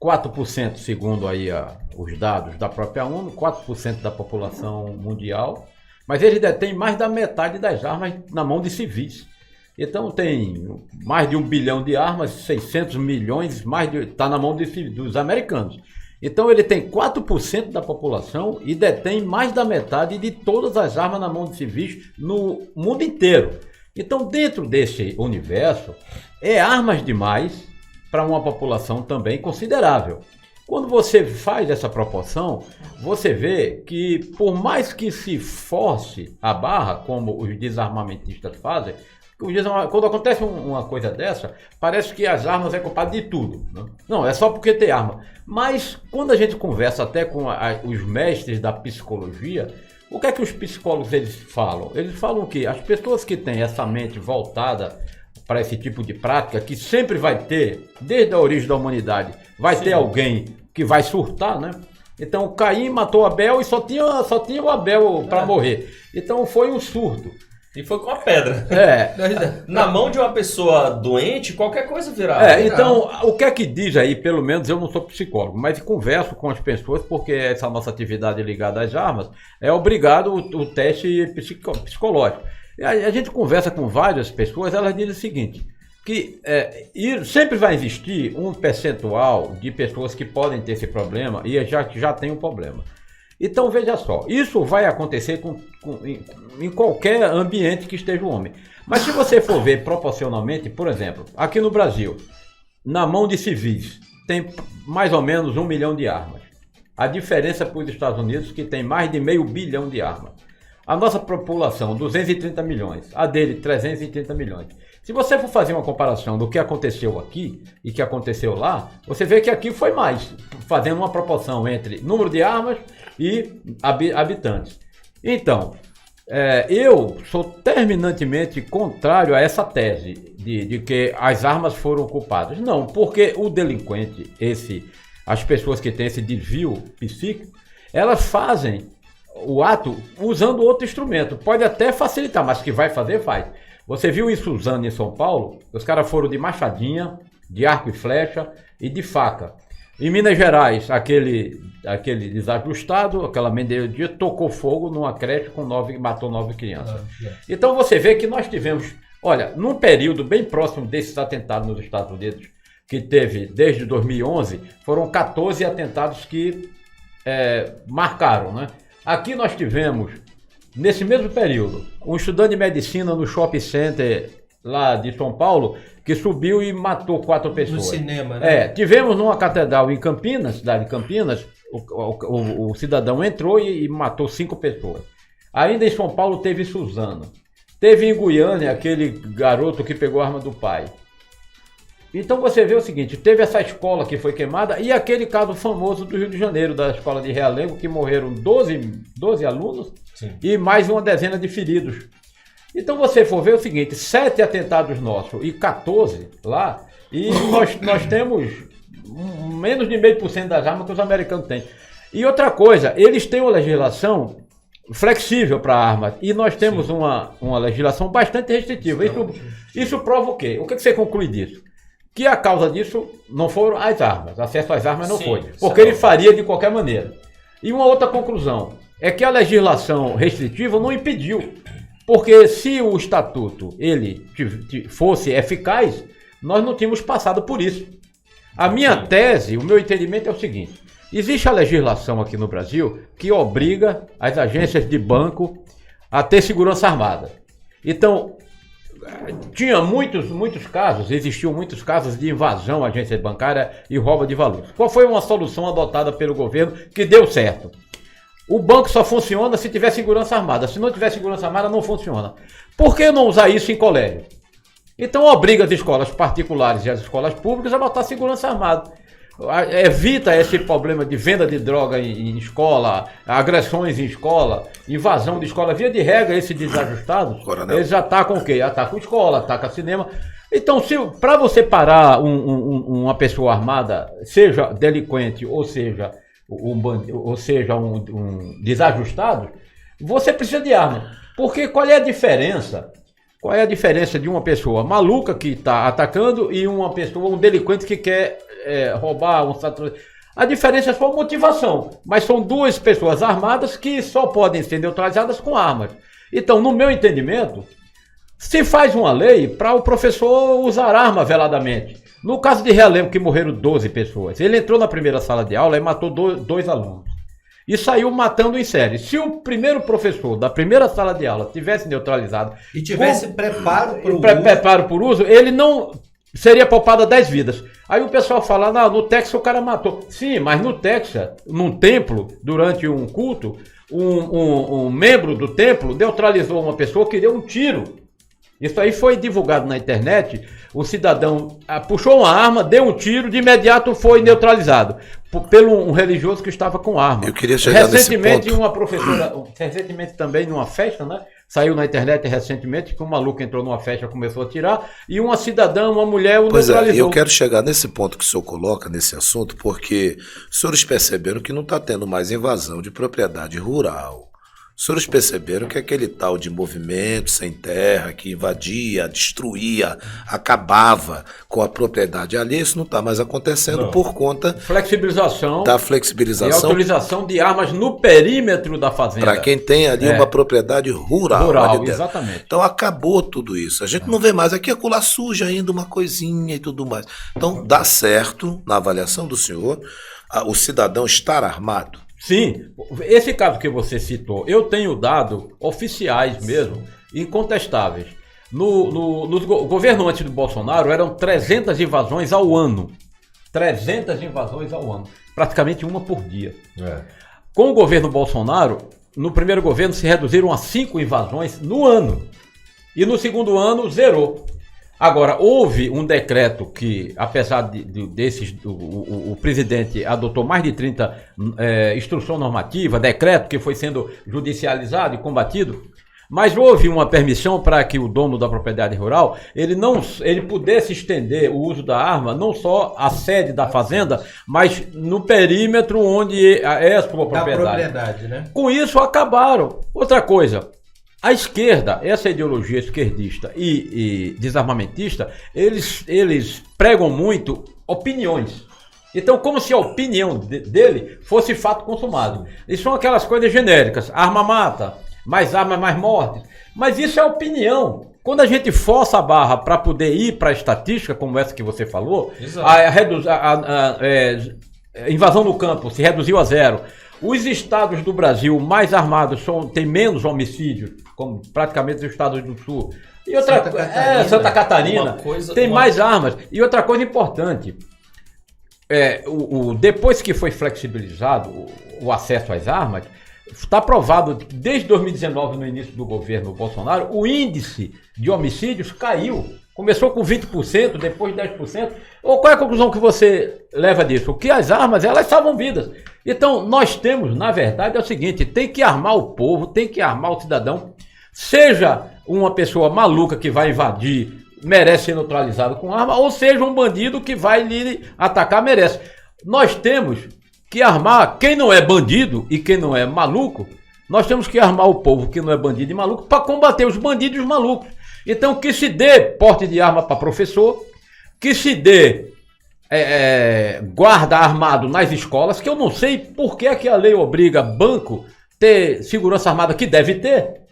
4% segundo aí os dados da própria ONU, 4% da população mundial, mas eles detêm mais da metade das armas na mão de civis. Então tem mais de 1 bilhão de armas, 600 milhões, está na mão dos americanos. Então ele tem 4% da população e detém mais da metade de todas as armas na mão de civis no mundo inteiro. Então dentro desse universo, é armas demais para uma população também considerável. Quando você faz essa proporção, você vê que por mais que se force a barra, como os desarmamentistas fazem, quando acontece uma coisa dessa, parece que as armas é culpado de tudo, né? Não, é só porque tem arma. Mas quando a gente conversa até com os mestres da psicologia, o que é que os psicólogos eles falam? Eles falam que as pessoas que têm essa mente voltada para esse tipo de prática, que sempre vai ter, desde a origem da humanidade, vai ter alguém que vai surtar, né? Então Caim matou Abel e só tinha o Abel para morrer. Então foi um surto. E foi com a pedra. Na mão de uma pessoa doente, qualquer coisa virá. Então, o que é que diz aí, pelo menos eu não sou psicólogo, mas converso com as pessoas, porque essa nossa atividade ligada às armas é obrigado o teste psicológico. A gente conversa com várias pessoas, elas dizem o seguinte, que sempre vai existir um percentual de pessoas que podem ter esse problema e já tem um problema. Então veja só, isso vai acontecer em qualquer ambiente que esteja o homem. Mas se você for ver proporcionalmente, por exemplo, aqui no Brasil, na mão de civis, tem mais ou menos 1 milhão de armas. A diferença para os Estados Unidos, que tem mais de 500 milhões de armas. A nossa população, 230 milhões, a dele, 330 milhões. Se você for fazer uma comparação do que aconteceu aqui e que aconteceu lá, você vê que aqui foi mais, fazendo uma proporção entre número de armas e habitantes. Então, eu sou terminantemente contrário a essa tese de que as armas foram culpadas. Não, porque o delinquente, as pessoas que têm esse desvio psíquico, elas fazem o ato usando outro instrumento. Pode até facilitar, mas que vai fazer, faz. Você viu isso usando em São Paulo? Os caras foram de machadinha, de arco e flecha e de faca. Em Minas Gerais, aquele desajustado, aquela mendeia tocou fogo numa creche matou 9 crianças. Então você vê que nós tivemos, olha, num período bem próximo desses atentados nos Estados Unidos, que teve desde 2011, foram 14 atentados que marcaram, né? Aqui nós tivemos, nesse mesmo período, um estudante de medicina no shopping center lá de São Paulo, que subiu e matou 4 pessoas. No cinema, né? Tivemos numa catedral em Campinas, cidade de Campinas, o cidadão entrou e matou 5 pessoas. Ainda em São Paulo teve Suzano. Teve em Goiânia aquele garoto que pegou a arma do pai. Então você vê o seguinte, teve essa escola que foi queimada e aquele caso famoso do Rio de Janeiro, da escola de Realengo, que morreram 12 alunos. Sim. E mais uma dezena de feridos. Então você for ver o seguinte, 7 atentados nossos e 14 lá, e nós temos menos de 0,5% das armas que os americanos têm. E outra coisa, eles têm uma legislação flexível para armas, e nós temos uma legislação bastante restritiva. Isso prova o quê? O que você conclui disso? Que a causa disso não foram as armas, acesso às armas não foi, porque ele faria de qualquer maneira. E uma outra conclusão, é que a legislação restritiva não impediu. Porque se o estatuto ele fosse eficaz, nós não tínhamos passado por isso. A minha tese, o meu entendimento é o seguinte, existe a legislação aqui no Brasil que obriga as agências de banco a ter segurança armada. Então, existiam muitos casos de invasão à agência bancária e roubo de valores. Qual foi uma solução adotada pelo governo que deu certo? O banco só funciona se tiver segurança armada. Se não tiver segurança armada, não funciona. Por que não usar isso em colégio? Então obriga as escolas particulares e as escolas públicas a botar segurança armada. Evita esse problema de venda de droga em escola, agressões em escola, invasão de escola. Via de regra, esses desajustados, eles atacam o quê? Atacam escola, atacam cinema. Então, para você parar uma pessoa armada, seja delinquente ou seja um desajustado, você precisa de arma. Porque qual é a diferença? Qual é a diferença de uma pessoa maluca que está atacando e um delinquente que quer roubar um... A diferença é só motivação, mas são duas pessoas armadas que só podem ser neutralizadas com armas. Então, no meu entendimento, se faz uma lei para o professor usar arma veladamente. No caso de Realengo, que morreram 12 pessoas, ele entrou na primeira sala de aula e matou dois alunos. E saiu matando em série. Se o primeiro professor da primeira sala de aula tivesse neutralizado... E tivesse preparo por uso, ele não seria poupado 10 vidas. Aí o pessoal fala, não, no Texas o cara matou. Sim, mas no Texas, num templo, durante um culto, um membro do templo neutralizou uma pessoa que deu um tiro. Isso aí foi divulgado na internet. O cidadão puxou uma arma, deu um tiro, de imediato foi neutralizado pelo um religioso que estava com arma. Eu queria chegar recentemente, nesse ponto. uma professora, recentemente também numa festa, né? Saiu na internet recentemente que um maluco entrou numa festa e começou a atirar, e uma cidadã, uma mulher, o neutralizou. Pois é, eu quero chegar nesse ponto que o senhor coloca, nesse assunto, porque os senhores perceberam que não está tendo mais invasão de propriedade rural. Os senhores perceberam que aquele tal de movimento sem terra que invadia, destruía, acabava com a propriedade alheia, isso não está mais acontecendo por conta da flexibilização e autorização de armas no perímetro da fazenda. Para quem tem ali uma propriedade rural. Exatamente. Então acabou tudo isso. A gente não vê mais. Aqui acolá suja ainda uma coisinha e tudo mais. Então dá certo, na avaliação do senhor, o cidadão estar armado. Sim, esse caso que você citou, eu tenho dados oficiais mesmo, incontestáveis. No governo antes do Bolsonaro eram 300 invasões ao ano. 300 invasões ao ano. Praticamente uma por dia. Com o governo Bolsonaro, no primeiro governo se reduziram a 5 invasões no ano. E no segundo ano, zerou. Agora, houve um decreto que, apesar o presidente adotou mais de 30 instrução normativa, decreto que foi sendo judicializado e combatido, mas houve uma permissão para que o dono da propriedade rural ele pudesse estender o uso da arma não só à sede da fazenda, mas no perímetro onde é a sua propriedade. Né? Com isso acabaram. Outra coisa, a esquerda, essa ideologia esquerdista e desarmamentista, eles pregam muito opiniões. Então, como se a opinião dele fosse fato consumado. E são aquelas coisas genéricas. Arma mata, mais armas, mais mortes. Mas isso é opinião. Quando a gente força a barra para poder ir para a estatística, como essa que você falou, a invasão no campo se reduziu a 0. Os estados do Brasil mais armados têm menos homicídios, como praticamente os estados do Sul. E Santa Catarina tem mais armas. E outra coisa importante, depois que foi flexibilizado o acesso às armas, está provado que desde 2019, no início do governo Bolsonaro, o índice de homicídios caiu. Começou com 20%, depois 10%. Ou qual é a conclusão que você leva disso? Que as armas, elas salvam vidas. Então, nós temos, na verdade, é o seguinte, tem que armar o povo, tem que armar o cidadão. Seja uma pessoa maluca que vai invadir, merece ser neutralizado com arma, ou seja um bandido que vai lhe atacar, merece. Nós temos que armar quem não é bandido e quem não é maluco. Nós temos que armar o povo que não é bandido e maluco para combater os bandidos e os malucos. Então, que se dê porte de arma para professor, que se dê guarda armado nas escolas, que eu não sei por que a lei obriga banco ter segurança armada, que deve ter,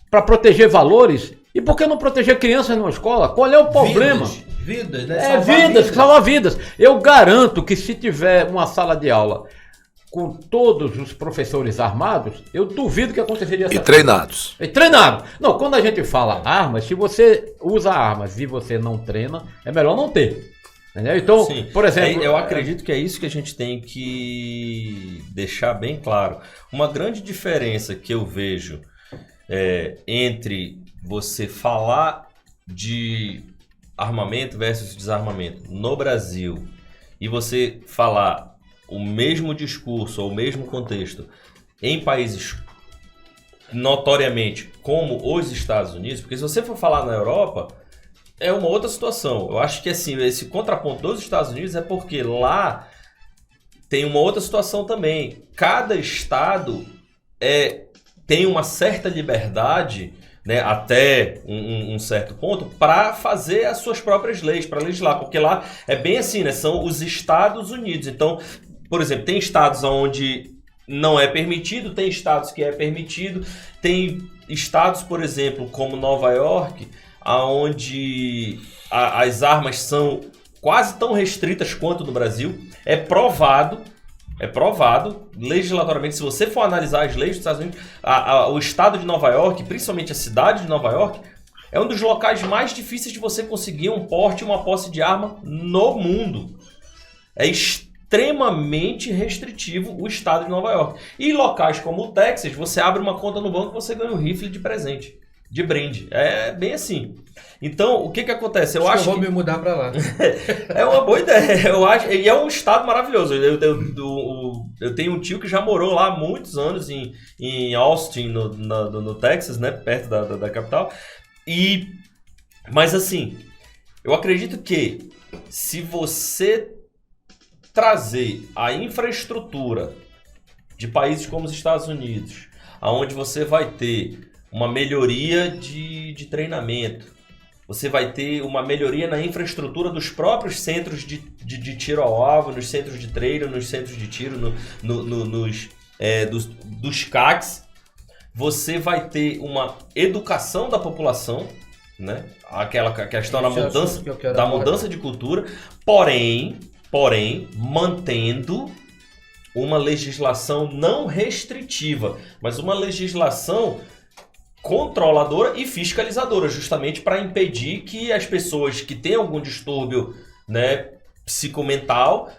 para proteger valores, e por que não proteger crianças numa escola? Qual é o problema? Vidas, né? Salvar vidas. Eu garanto que se tiver uma sala de aula com todos os professores armados, eu duvido que aconteceria E treinados. E treinado. Não, quando a gente fala armas, se você usa armas e você não treina, é melhor não ter. Entendeu? Então, Sim. por exemplo... Eu acredito que é isso que a gente tem que deixar bem claro. Uma grande diferença que eu vejo entre você falar de armamento versus desarmamento no Brasil e você falar o mesmo discurso ou o mesmo contexto em países notoriamente como os Estados Unidos, porque se você for falar na Europa, é uma outra situação. Eu acho que assim, esse contraponto dos Estados Unidos é porque lá tem uma outra situação também. Cada estado tem uma certa liberdade, né, até um certo ponto, para fazer as suas próprias leis, para legislar, porque lá é bem assim, né, são os Estados Unidos. Então, por exemplo, tem estados onde não é permitido, tem estados que é permitido, tem estados, por exemplo, como Nova York, onde as armas são quase tão restritas quanto no Brasil. É provado legislatoriamente, se você for analisar as leis dos Estados Unidos, o estado de Nova York, principalmente a cidade de Nova York, é um dos locais mais difíceis de você conseguir um porte e uma posse de arma no mundo. É extremamente restritivo o estado de Nova York. E locais como o Texas, você abre uma conta no banco e você ganha um rifle de presente, de brinde. É bem assim. Então, o que acontece? Eu acho que eu vou me mudar para lá. É uma boa ideia. Eu acho, e é um estado maravilhoso. Eu tenho um tio que já morou lá há muitos anos em Austin, no Texas, né, perto da capital. Mas assim, eu acredito que se você trazer a infraestrutura de países como os Estados Unidos, onde você vai ter uma melhoria de treinamento, você vai ter uma melhoria na infraestrutura dos próprios centros de tiro ao alvo, nos centros de treino, nos centros de tiro, dos CACs. Você vai ter uma educação da população, né? Aquela questão da mudança de cultura, porém, mantendo uma legislação não restritiva, mas uma legislação controladora e fiscalizadora, justamente para impedir que as pessoas que têm algum distúrbio, né, psicomental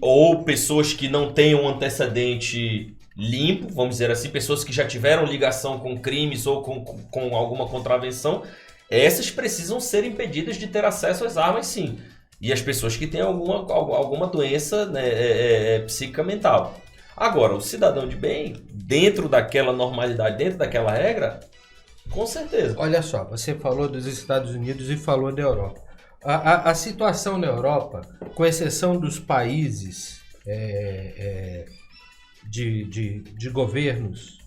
ou pessoas que não têm um antecedente limpo, vamos dizer assim, pessoas que já tiveram ligação com crimes ou com alguma contravenção, essas precisam ser impedidas de ter acesso às armas, sim. E as pessoas que têm alguma doença, né, psíquica mental. Agora, o cidadão de bem, dentro daquela normalidade, dentro daquela regra, com certeza. Olha só, você falou dos Estados Unidos e falou da Europa. A situação na Europa, com exceção dos países de governos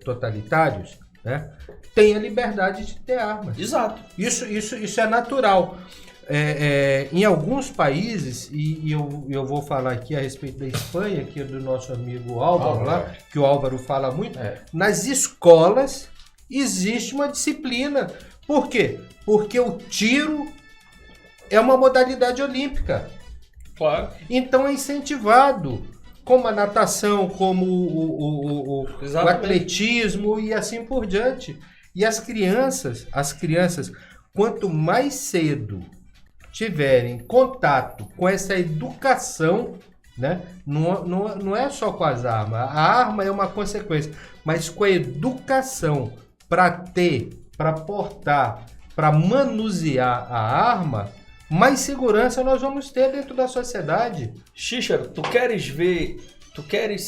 totalitários, né, tem a liberdade de ter armas. Exato. Isso é natural. Em alguns países, e eu vou falar aqui a respeito da Espanha, que é do nosso amigo Álvaro lá, que o Álvaro fala muito, nas escolas existe uma disciplina. Por quê? Porque o tiro é uma modalidade olímpica. Claro. Então é incentivado, como a natação, como o atletismo e assim por diante. E as crianças, quanto mais cedo tiverem contato com essa educação, né? Não é só com as armas. A arma é uma consequência, mas com a educação para portar, para manusear a arma, mais segurança nós vamos ter dentro da sociedade. Xíxaro, tu queres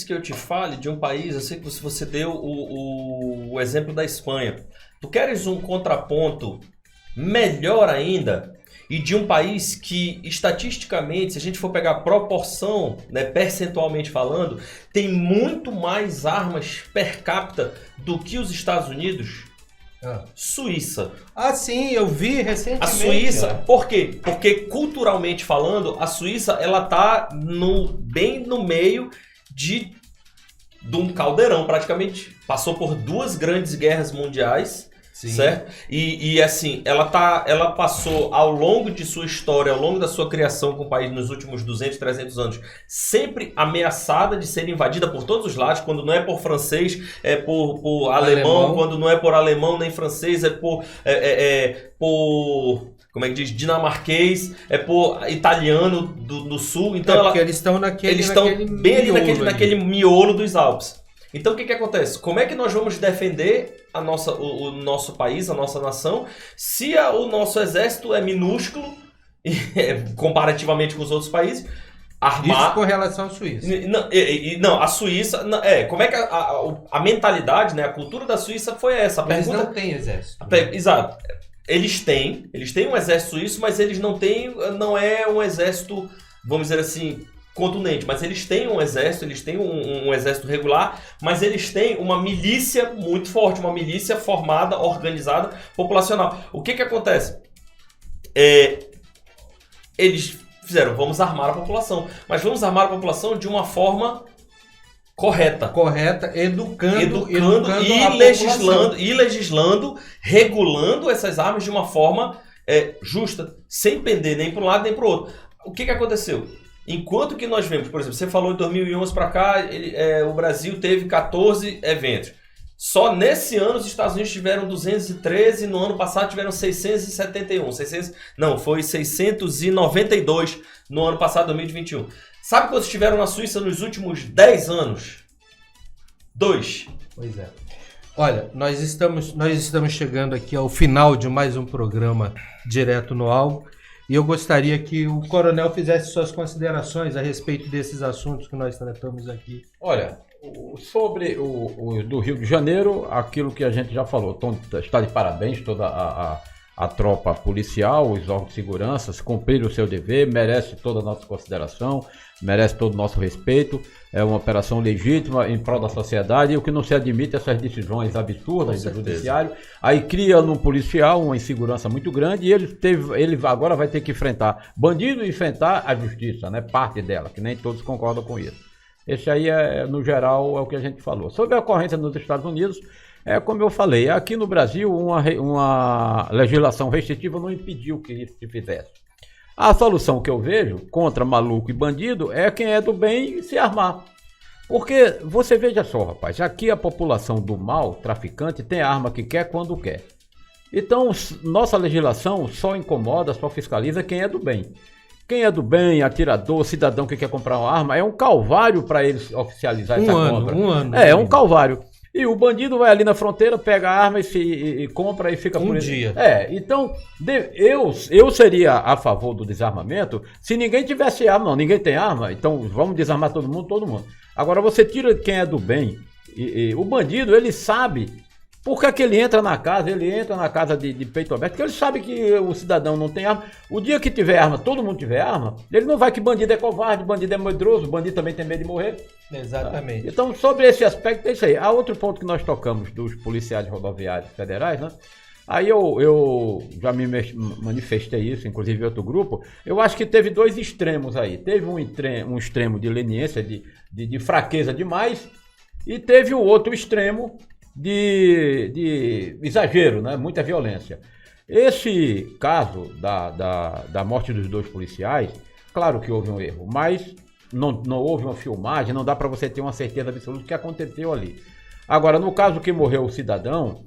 que eu te fale de um país, eu sei que você deu o exemplo da Espanha. Tu queres um contraponto melhor ainda? E de um país que, estatisticamente, se a gente for pegar a proporção, né, percentualmente falando, tem muito mais armas per capita do que os Estados Unidos? Suíça. Ah, sim, eu vi recentemente. A Suíça, por quê? Porque, culturalmente falando, a Suíça ela tá bem no meio de um caldeirão, praticamente. Passou por 2 grandes guerras mundiais. certo? E assim, ela passou ao longo de sua história, ao longo da sua criação com o país nos últimos 200, 300 anos, sempre ameaçada de ser invadida por todos os lados, quando não é por francês, é por alemão, quando não é por alemão nem francês, é por como é que diz, dinamarquês, é por italiano do sul. Então porque eles estão bem ali naquele miolo dos Alpes. Então o que acontece? Como é que nós vamos defender o nosso país, a nossa nação, se o nosso exército é minúsculo, comparativamente com os outros países? Isso com relação à Suíça. Não, a Suíça... como é que a mentalidade, né, a cultura da Suíça foi essa? Mas não tem exército. Exato. Eles têm um exército suíço, mas eles não é um exército, vamos dizer assim, contundente, mas eles têm um exército, um exército regular, mas eles têm uma milícia muito forte, uma milícia formada, organizada, populacional. O que acontece? Eles fizeram, vamos armar a população, mas vamos armar a população de uma forma correta, educando e legislando, regulando essas armas de uma forma justa, sem pender nem para um lado nem para o outro. O que aconteceu? Enquanto que nós vemos, por exemplo, você falou em 2011 para cá, o Brasil teve 14 eventos. Só nesse ano os Estados Unidos tiveram 213, no ano passado tiveram 671. Foi 692 no ano passado, 2021. Sabe quantos tiveram na Suíça nos últimos 10 anos? 2. Pois é. Olha, nós estamos chegando aqui ao final de mais um programa Direto no Alvo. E eu gostaria que o coronel fizesse suas considerações a respeito desses assuntos que nós tratamos aqui. Olha, sobre o do Rio de Janeiro, aquilo que a gente já falou, está de parabéns toda a tropa policial, os órgãos de segurança, cumpriram o seu dever, merece toda a nossa consideração, merece todo o nosso respeito, é uma operação legítima em prol da sociedade, e o que não se admite é essas decisões absurdas do judiciário, aí cria no policial uma insegurança muito grande, e ele agora vai ter que enfrentar bandido e enfrentar a justiça, né, parte dela, que nem todos concordam com isso. Esse aí, no geral, é o que a gente falou. Sobre a ocorrência nos Estados Unidos, como eu falei, aqui no Brasil uma legislação restritiva não impediu que isso se fizesse. A solução que eu vejo contra maluco e bandido é quem é do bem se armar. Porque você veja só, rapaz, aqui a população do mal, traficante, tem a arma que quer quando quer. Então, nossa legislação só incomoda, só fiscaliza quem é do bem. Quem é do bem, atirador, cidadão que quer comprar uma arma, é um calvário para eles oficializar essa compra. Um ano. É um calvário. E o bandido vai ali na fronteira, pega a arma e compra e fica por dia. Então, eu seria a favor do desarmamento se ninguém tivesse arma. Não, ninguém tem arma, então vamos desarmar todo mundo. Agora você tira quem é do bem. O bandido, ele sabe por que ele entra na casa de peito aberto, porque ele sabe que o cidadão não tem arma. O dia que tiver arma, todo mundo tiver arma, ele não vai que bandido é covarde, bandido é medroso, bandido também tem medo de morrer. Exatamente. Então, sobre esse aspecto, é isso aí. Há outro ponto que nós tocamos dos policiais rodoviários federais, né? Aí eu já me manifestei isso, inclusive em outro grupo. Eu acho que teve dois extremos aí. Teve um extremo de leniência, de fraqueza demais, e teve o outro extremo de exagero, né? Muita violência. Esse caso da morte dos dois policiais, claro que houve um erro, mas não houve uma filmagem, não dá para você ter uma certeza absoluta do que aconteceu ali. Agora, no caso que morreu o cidadão,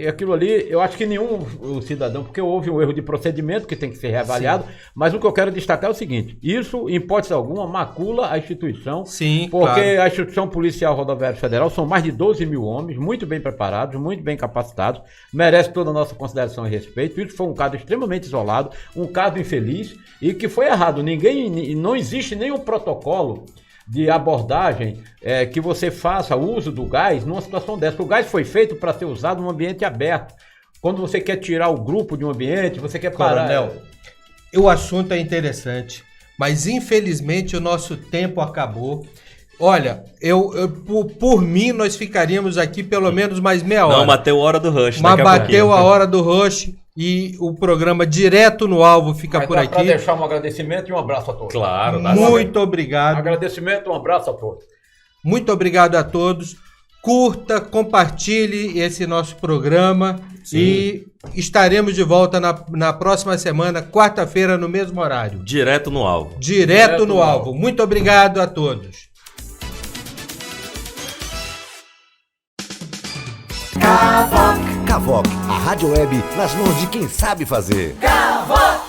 aquilo ali, eu acho que nenhum cidadão, porque houve um erro de procedimento que tem que ser reavaliado. Sim. Mas o que eu quero destacar é o seguinte: isso, em hipótese alguma, macula a instituição. Sim, porque claro. A instituição policial rodoviária federal são mais de 12 mil homens, muito bem preparados, muito bem capacitados, merece toda a nossa consideração e respeito. Isso foi um caso extremamente isolado, um caso infeliz e que foi errado. Não existe nenhum protocolo de abordagem que você faça uso do gás numa situação dessa. O gás foi feito para ser usado num ambiente aberto. Quando você quer tirar o grupo de um ambiente, você quer parar. Coronel, o assunto é interessante, mas infelizmente o nosso tempo acabou. Olha, por mim nós ficaríamos aqui pelo menos mais meia hora. Não, bateu a hora do rush. Mas bateu a hora do rush. E o programa Direto no Alvo fica por aqui. Para deixar um agradecimento e um abraço a todos. Claro. Muito obrigado. Agradecimento e um abraço a todos. Muito obrigado a todos. curta, compartilhe esse nosso programa. Sim. E estaremos de volta na próxima semana, quarta-feira, no mesmo horário. Direto no alvo. Direto no alvo. Muito obrigado a todos. Cavoc, a rádio web nas mãos de quem sabe fazer. Cavoc!